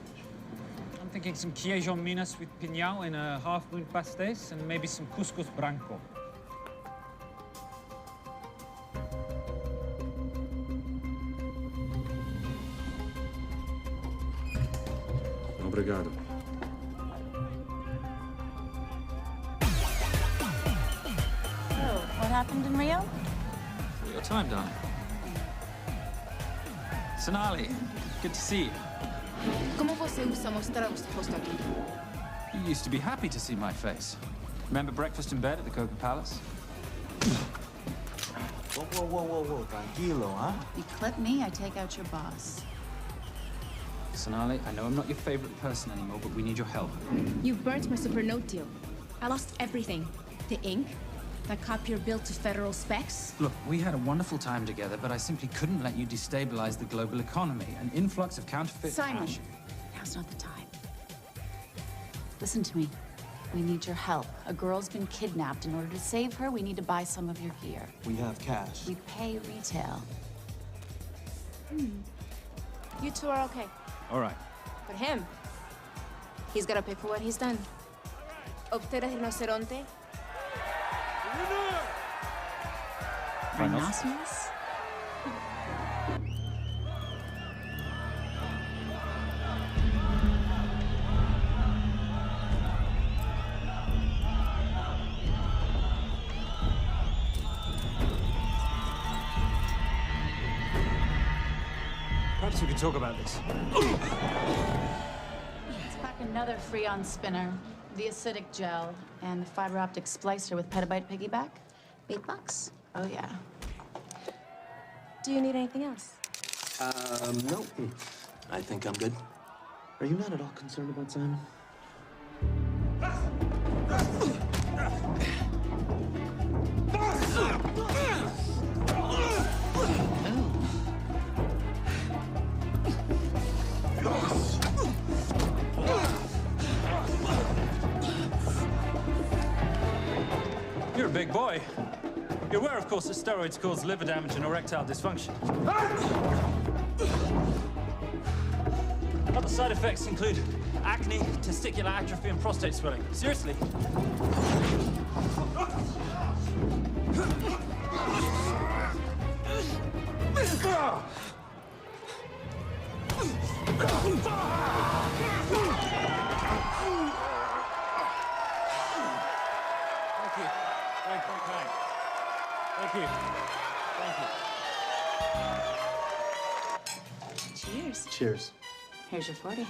I'm thinking some Queijon Minas with piñao in a half-moon pastéis and maybe some couscous branco. Obrigado. Oh, what happened in Rio? Your time, darling. Sonali, good to see you. Como você usa mostrar o rosto aqui? You used to be happy to see my face. Remember breakfast in bed at the Coca Palace? Whoa. Tranquilo, huh? You clip me, I take out your boss. Sonali, I know I'm not your favorite person anymore, but we need your help. You burnt my Supernote deal. I lost everything. The ink, that copier built to federal specs. Look, we had a wonderful time together, but I simply couldn't let you destabilize the global economy. An influx of counterfeit Simon, cash. now's not the time. Listen to me. We need your help. A girl's been kidnapped. In order to save her, we need to buy some of your gear. We have cash. We pay retail. You two are okay. All right. But him, he's gotta pay for what he's done. Obter rinoceronte. Rhinoceros? Perhaps we could talk about this. Let's pack another Fᴜʟʟ spinner, the acidic gel, and the fiber optic splicer with petabyte piggyback. Big bucks. Oh, yeah. Do you need anything else? No. I think I'm good. Are you not at all concerned about Simon? You're a big boy. You're aware, of course, that steroids cause liver damage and erectile dysfunction. Other side effects include acne, testicular atrophy, and prostate swelling. Seriously. Thank you. Very kind. Thank you. Thank you. Cheers. Cheers. Here's your 40. It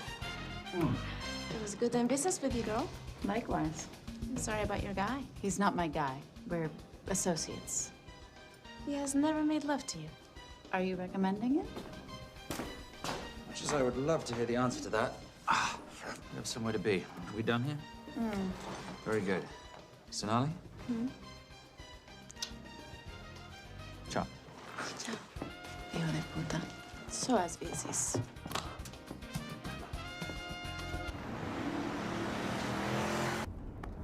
was good doing business with you, girl. Likewise. I'm sorry about your guy. He's not my guy. We're associates. He has never made love to you. Are you recommending it? Much as I would love to hear the answer to that, we have somewhere to be. Are we done here? Very good. Sonali? Ciao. Ciao. Hijo de puta. So as veces.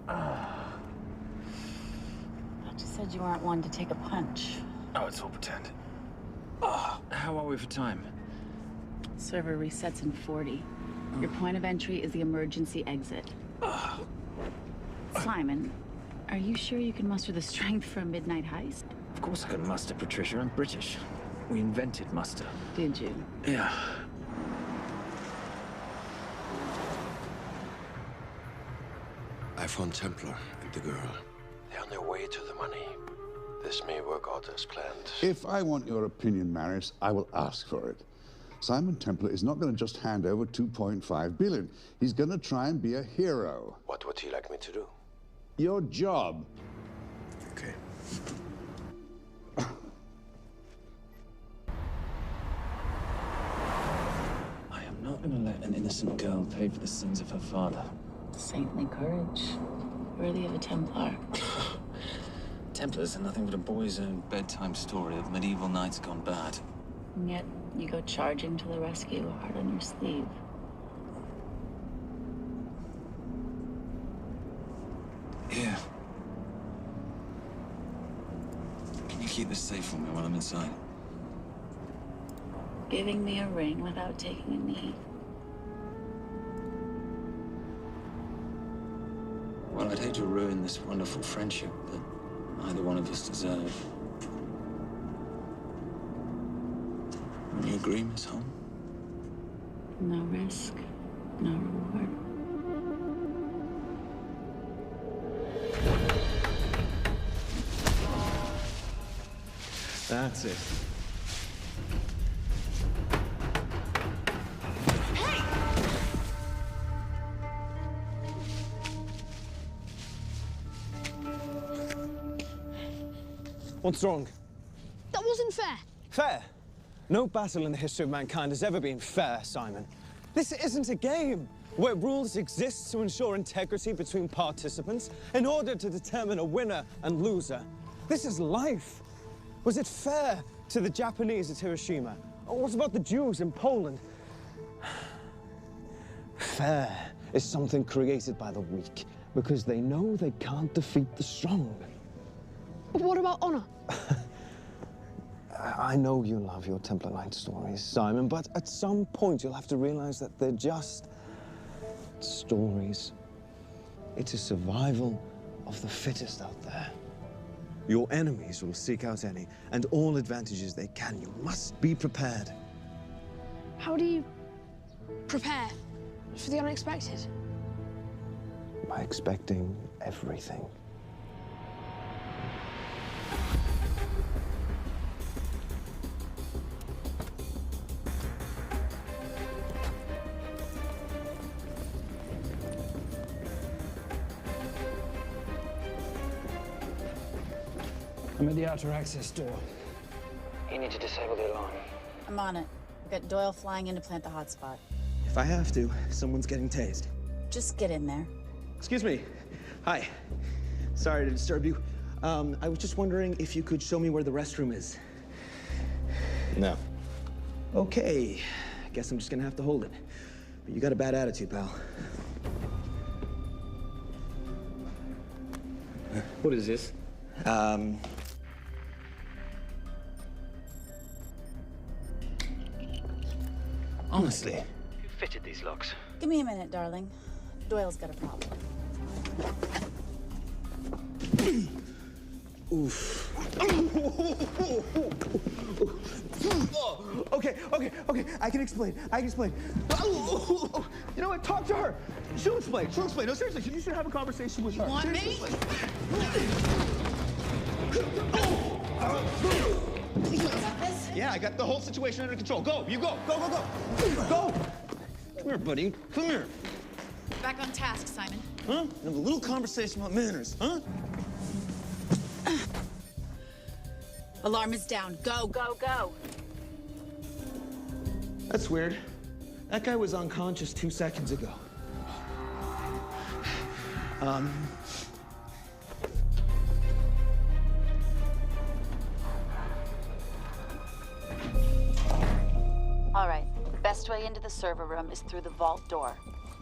But you said you weren't one to take a punch. Oh, it's all pretend. How are we for time? Server resets in 40. Your point of entry is the emergency exit. Simon, are you sure you can muster the strength for a midnight heist? Of course I can muster, Patricia. I'm British. We invented muster. Did you? Yeah. I found Templar and the girl. They're on their way to the money. This may work out as planned. If I want your opinion, Maris, I will ask for it. Simon Templar is not going to just hand over 2.5 billion. He's going to try and be a hero. What would he like me to do? Your job. Okay. I am not going to let an innocent girl pay for the sins of her father. Saintly courage. Worthy of a Templar. Templars are nothing but a boy's own bedtime story of medieval knights gone bad. And yet, you go charging to the rescue, heart on your sleeve. Here. Can you keep this safe for me while I'm inside? Giving me a ring without taking a knee. Well, I'd hate to ruin this wonderful friendship that neither one of us deserve. You agree, Miss Holm? No risk, no reward. That's it. What's wrong? That wasn't fair. Fair? No battle in the history of mankind has ever been fair, Simon. This isn't a game where rules exist to ensure integrity between participants in order to determine a winner and loser. This is life. Was it fair to the Japanese at Hiroshima? Or what about the Jews in Poland? Fair is something created by the weak because they know they can't defeat the strong. But what about honor? I know you love your Templar Knight stories, Simon, but at some point you'll have to realize that they're just stories. It is survival of the fittest out there. Your enemies will seek out any and all advantages they can. You must be prepared. How do you prepare for the unexpected? By expecting everything. I'm at the outer access door. You need to disable the alarm. I'm on it. I've got Doyle flying in to plant the hotspot. If I have to, someone's getting tased. Just get in there. Excuse me. Hi. Sorry to disturb you. I was just wondering if you could show me where the restroom is. No. Okay. Guess I'm just gonna have to hold it. But you got a bad attitude, pal. What is this? Honestly, who fitted these locks? Give me a minute, darling. Doyle's got a problem. Oof. Okay. I can explain. You know what? Talk to her. She'll explain. No, seriously, you should have a conversation with her. You want me? You got this? Yeah, I got the whole situation under control. Go, you go. Go. Come here, buddy. Come here. Back on task, Simon. Huh? Have a little conversation about manners, huh? Alarm is down. Go. That's weird. That guy was unconscious 2 seconds ago. All right. The best way into the server room is through the vault door.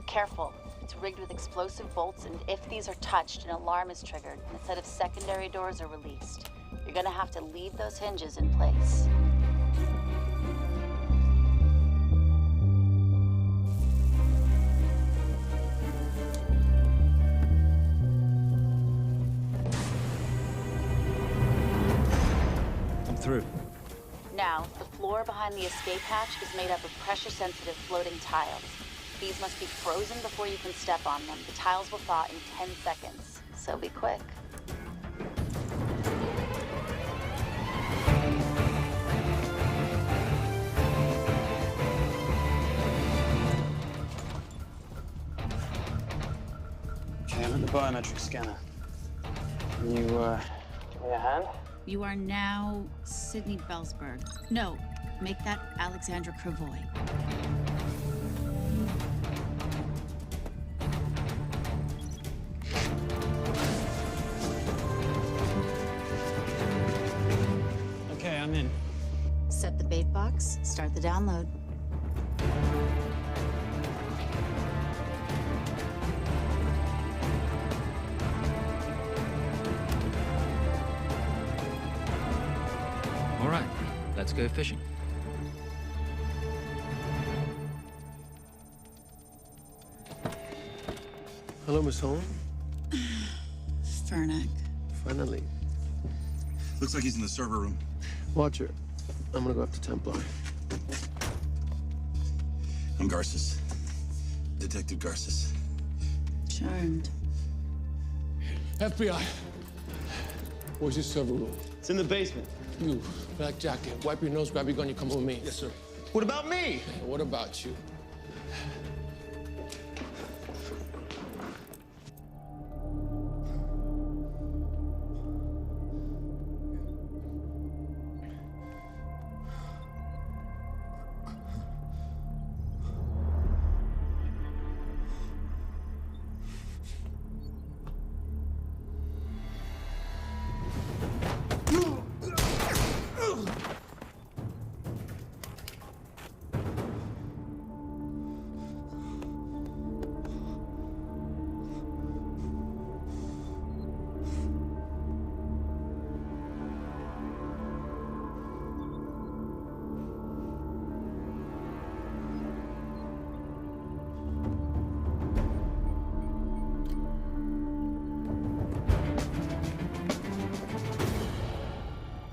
Careful. It's rigged with explosive bolts, and if these are touched, an alarm is triggered, and a set of secondary doors are released. You're gonna have to leave those hinges in place. I'm through. Now, the floor behind the escape hatch is made up of pressure-sensitive floating tiles. These must be frozen before you can step on them. The tiles will thaw in 10 seconds, so be quick. Okay, I'm at the biometric scanner. Can you, give me a hand? You are now Sydney Bellsberg. No, make that Alexandra Cravoy. Okay, I'm in. Set the bait box, start the download. All right, let's go fishing. Hello, Miss Holm. Fᴜʟʟ. Finally. Looks like he's in the server room. Watcher, I'm gonna go after Templar. I'm Garces. Detective Garces. Charmed. FBI. Where's your server room? It's in the basement. You, black jacket, wipe your nose, grab your gun, you come with me. Yes, sir. What about me? What about you?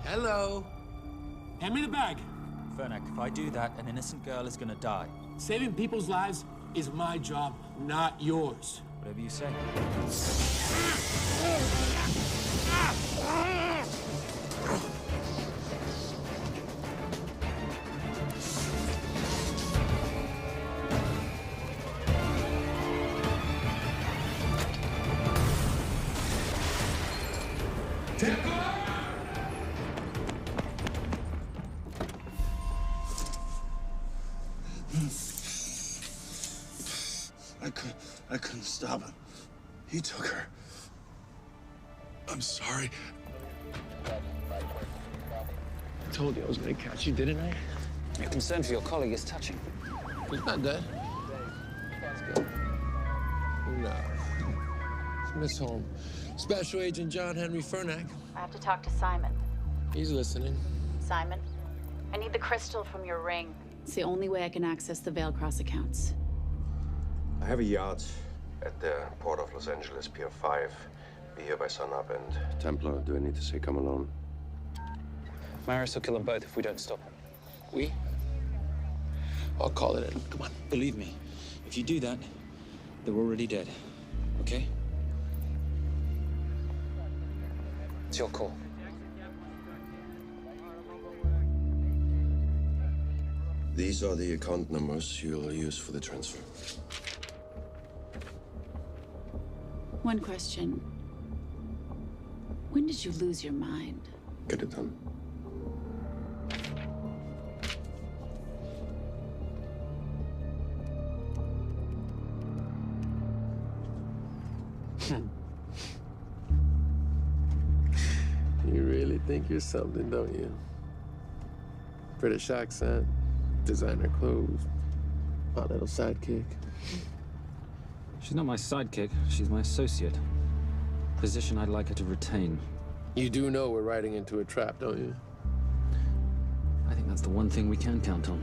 Hello. Hand me the bag. Fᴜʟʟ, if I do that, an innocent girl is gonna die. Saving people's lives is my job, not yours. Whatever you say. I couldn't stop him. He took her. I'm sorry. I told you I was gonna catch you, didn't I? Your concern for your colleague is touching. He's not dead. Let's go. No. It's Miss Holm. Special Agent John Henry Fᴜʟʟ. I have to talk to Simon. He's listening. Simon, I need the crystal from your ring. It's the only way I can access the Veilcross accounts. I have a yacht at the port of Los Angeles, Pier 5. Be here by sunup, and Templar, do I need to say come alone? Maris will kill them both if we don't stop him. We? I'll call it in. Come on. Believe me, if you do that, they're already dead. Okay? It's your call. These are the account numbers you'll use for the transfer. One question. When did you lose your mind? Get it done. You really think you're something, don't you? British accent, designer clothes, my little sidekick. She's not my sidekick. She's my associate. Position I'd like her to retain. You do know we're riding into a trap, don't you? I think that's the one thing we can count on.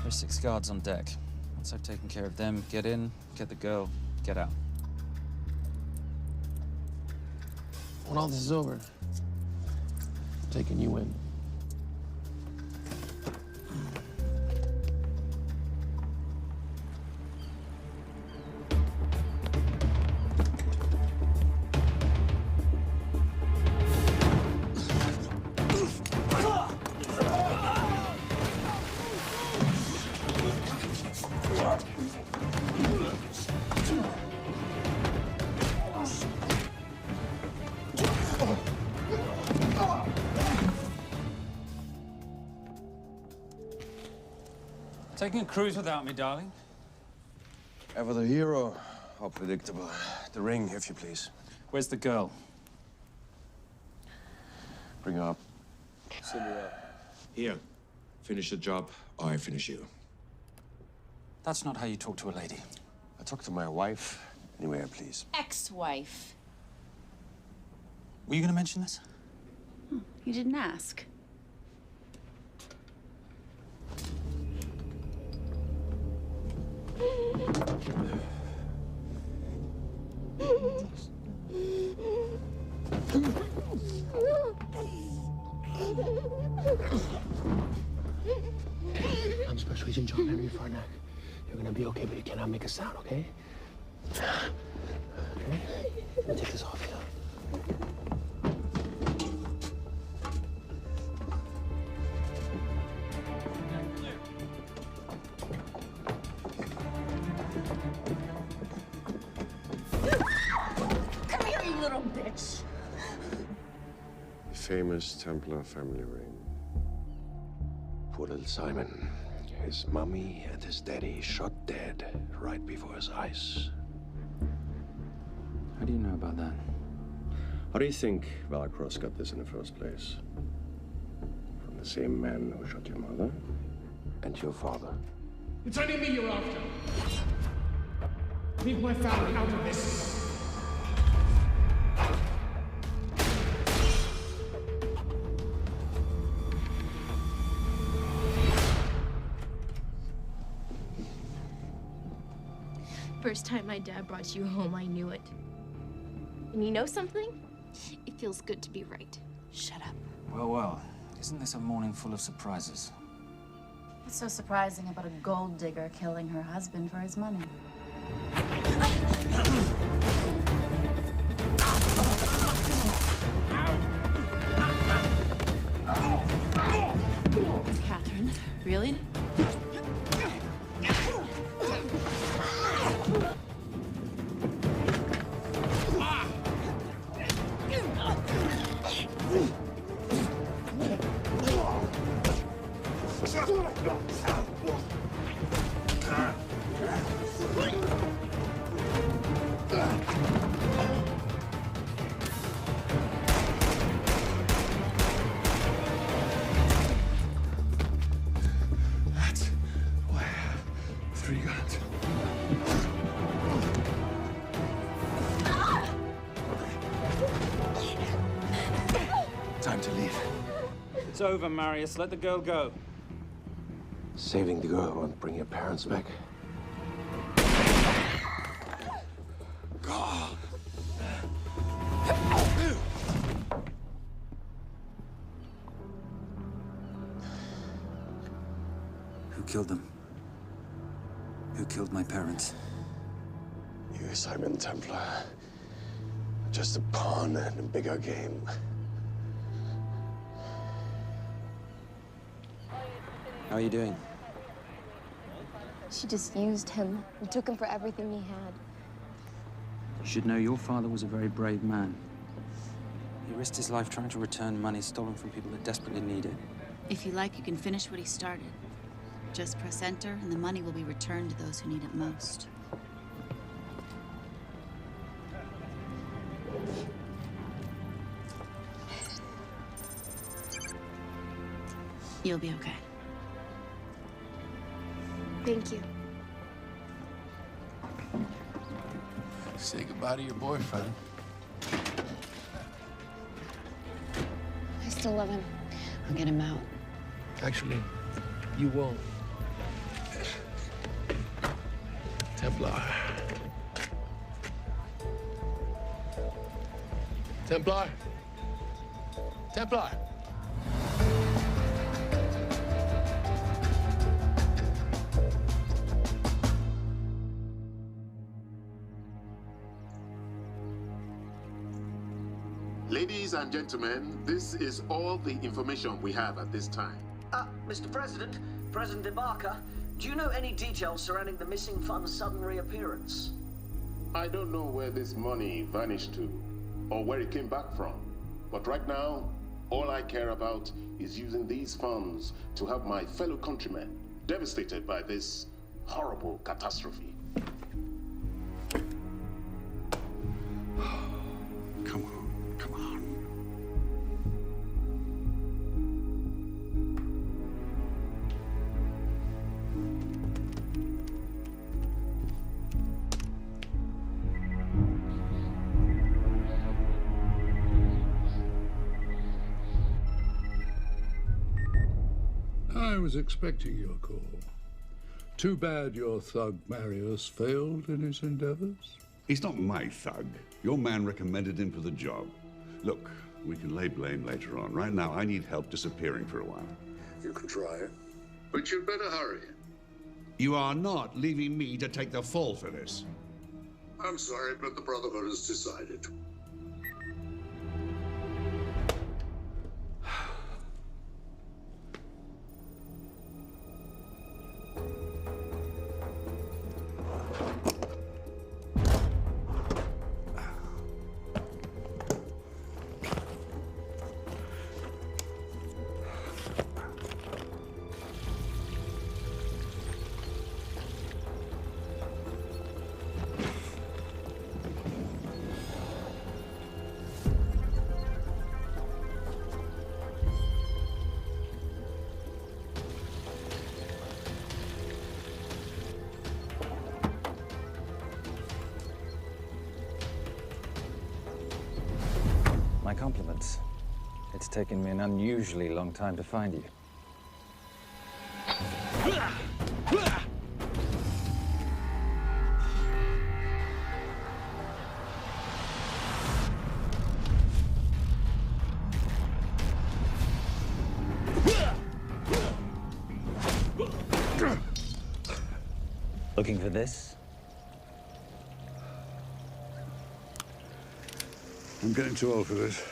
There's 6 guards on deck. Once I've taken care of them, get in, get the girl, get out. When all this is over, I'm taking you in. Taking a cruise without me, darling? Ever the hero? How predictable. The ring, if you please. Where's the girl? Bring her up. Here. Finish the job, or I finish you. That's not how you talk to a lady. I talk to my wife anywhere, please. Ex-wife. Were you gonna mention this? You didn't ask. I'm Special Agent John Henry Fᴜʟʟ. You're gonna be okay, but you cannot make a sound, okay? Okay? Now take this off, yeah? Come here, you little bitch. The famous Templar family ring. Poor little Simon. His mummy and his daddy shot dead right before his eyes. How do you know about that? How do you think Veilcross got this in the first place? From the same man who shot your mother and your father. It's only me you're after. Leave my family out of this. First time my dad brought you home, I knew it. And you know something? It feels good to be right. Shut up. Well, well. Isn't this a morning full of surprises? What's so surprising about a gold digger killing her husband for his money? Catherine, really? That's why I have 3 guns. Time to leave. It's over, Marius. Let the girl go. Saving the girl won't bring your parents back. God. Who killed them? Who killed my parents? You, Simon Templar. Just a pawn in a bigger game. How are you doing? She just used him and took him for everything he had. You should know your father was a very brave man. He risked his life trying to return money stolen from people that desperately need it. If you like, you can finish what he started. Just press enter, and the money will be returned to those who need it most. You'll be okay. Thank you. Say goodbye to your boyfriend. I still love him. I'll get him out. Actually, you won't. Templar. Templar. Templar. Ladies and gentlemen, this is all the information we have at this time. Mr. President, President Ibaka, do you know any details surrounding the missing fund's sudden reappearance? I don't know where this money vanished to, or where it came back from. But right now, all I care about is using these funds to help my fellow countrymen devastated by this horrible catastrophe. Come on, come on. I was expecting your call. Too bad your thug Marius failed in his endeavors. He's not my thug. Your man recommended him for the job. Look, we can lay blame later on. Right now, I need help disappearing for a while. You can try it, but you'd better hurry. You are not leaving me to take the fall for this. I'm sorry, but the Brotherhood has decided. My compliments. It's taken me an unusually long time to find you. Looking for this? I'm getting too old for this.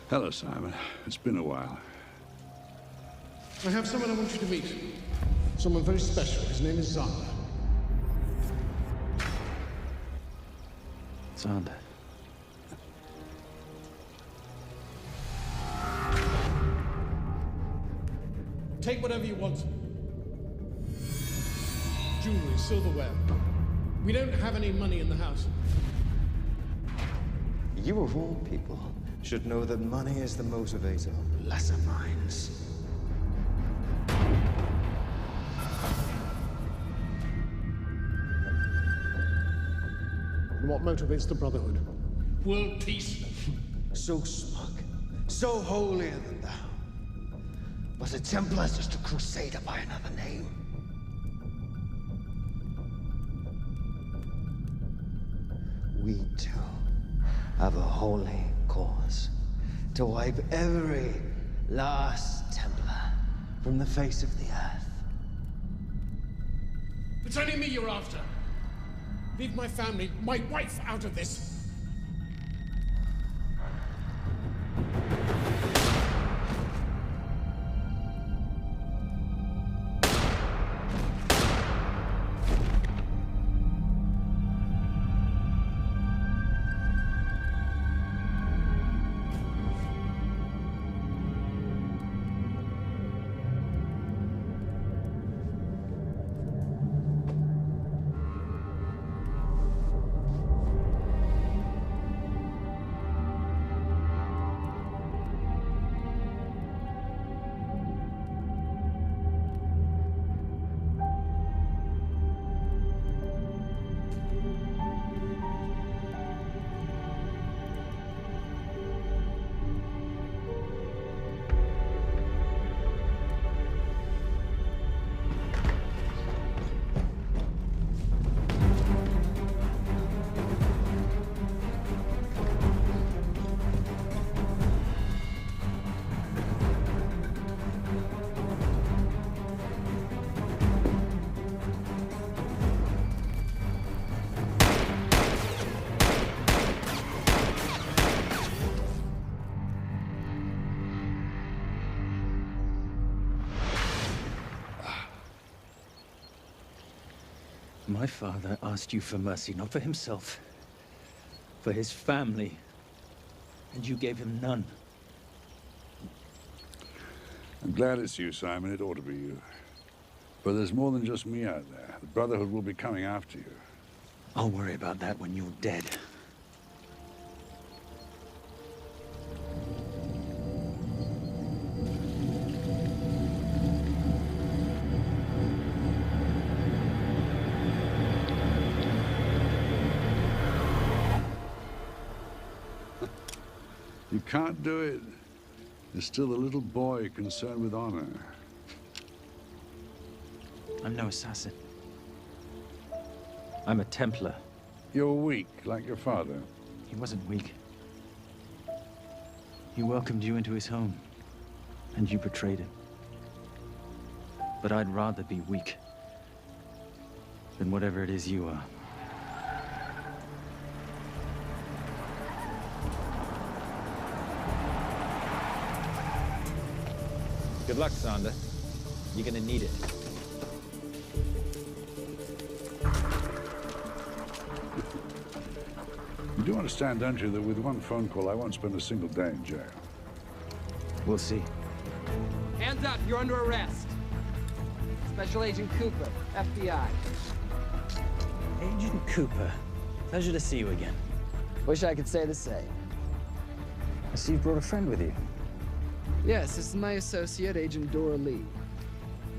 Hello, Simon. It's been a while. I have someone I want you to meet. Someone very special. His name is Xander. Xander. Take whatever you want. Jewelry, silverware. We don't have any money in the house. You of all people should know that money is the motivator of lesser minds. And what motivates the Brotherhood? World peace. So smug, so holier than thou. But a Templar's just a crusader by another name. We too have a holy cause to wipe every last Templar from the face of the earth. It's only me you're after. Leave my family, my wife, out of this. My father asked you for mercy, not for himself, for his family, and you gave him none. I'm glad it's you, Simon. It ought to be you. But there's more than just me out there. The Brotherhood will be coming after you. I'll worry about that when you're dead. You can't do it. You're still a little boy concerned with honor. I'm no assassin. I'm a Templar. You're weak, like your father. He wasn't weak. He welcomed you into his home, and you betrayed him. But I'd rather be weak than whatever it is you are. Good luck, Sonda. You're gonna need it. You do understand, don't you, that with one phone call, I won't spend a single day in jail. We'll see. Hands up, you're under arrest. Special Agent Cooper, FBI. Agent Cooper, pleasure to see you again. Wish I could say the same. I see you brought a friend with you. Yes, this is my associate, Agent Dora Lee.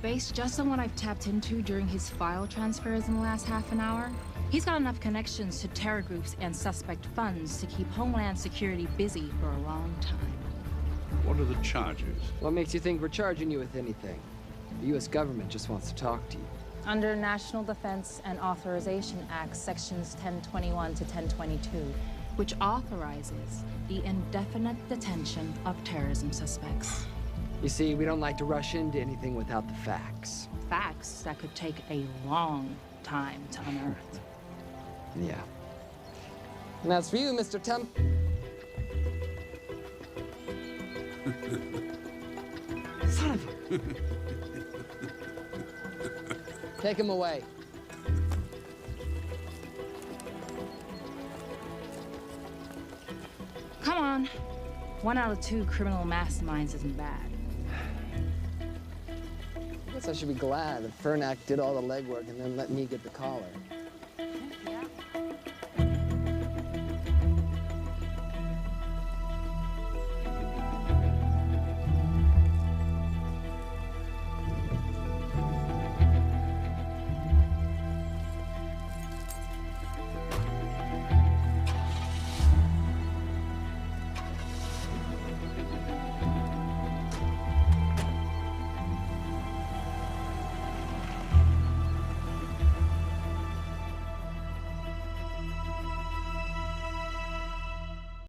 Based just on what I've tapped into during his file transfers in the last half an hour, he's got enough connections to terror groups and suspect funds to keep Homeland Security busy for a long time. What are the charges? What makes you think we're charging you with anything? The U.S. government just wants to talk to you. Under National Defense and Authorization Act, sections 1021 to 1022, which authorizes the indefinite detention of terrorism suspects. You see, we don't like to rush into anything without the facts. Facts that could take a long time to unearth. Yeah. And that's for you, Mr. Temp. Son of a... Take him away. Come on. 1 out of 2 criminal masterminds isn't bad. guess I should be glad that Fᴜʟʟ did all the legwork and then let me get the collar.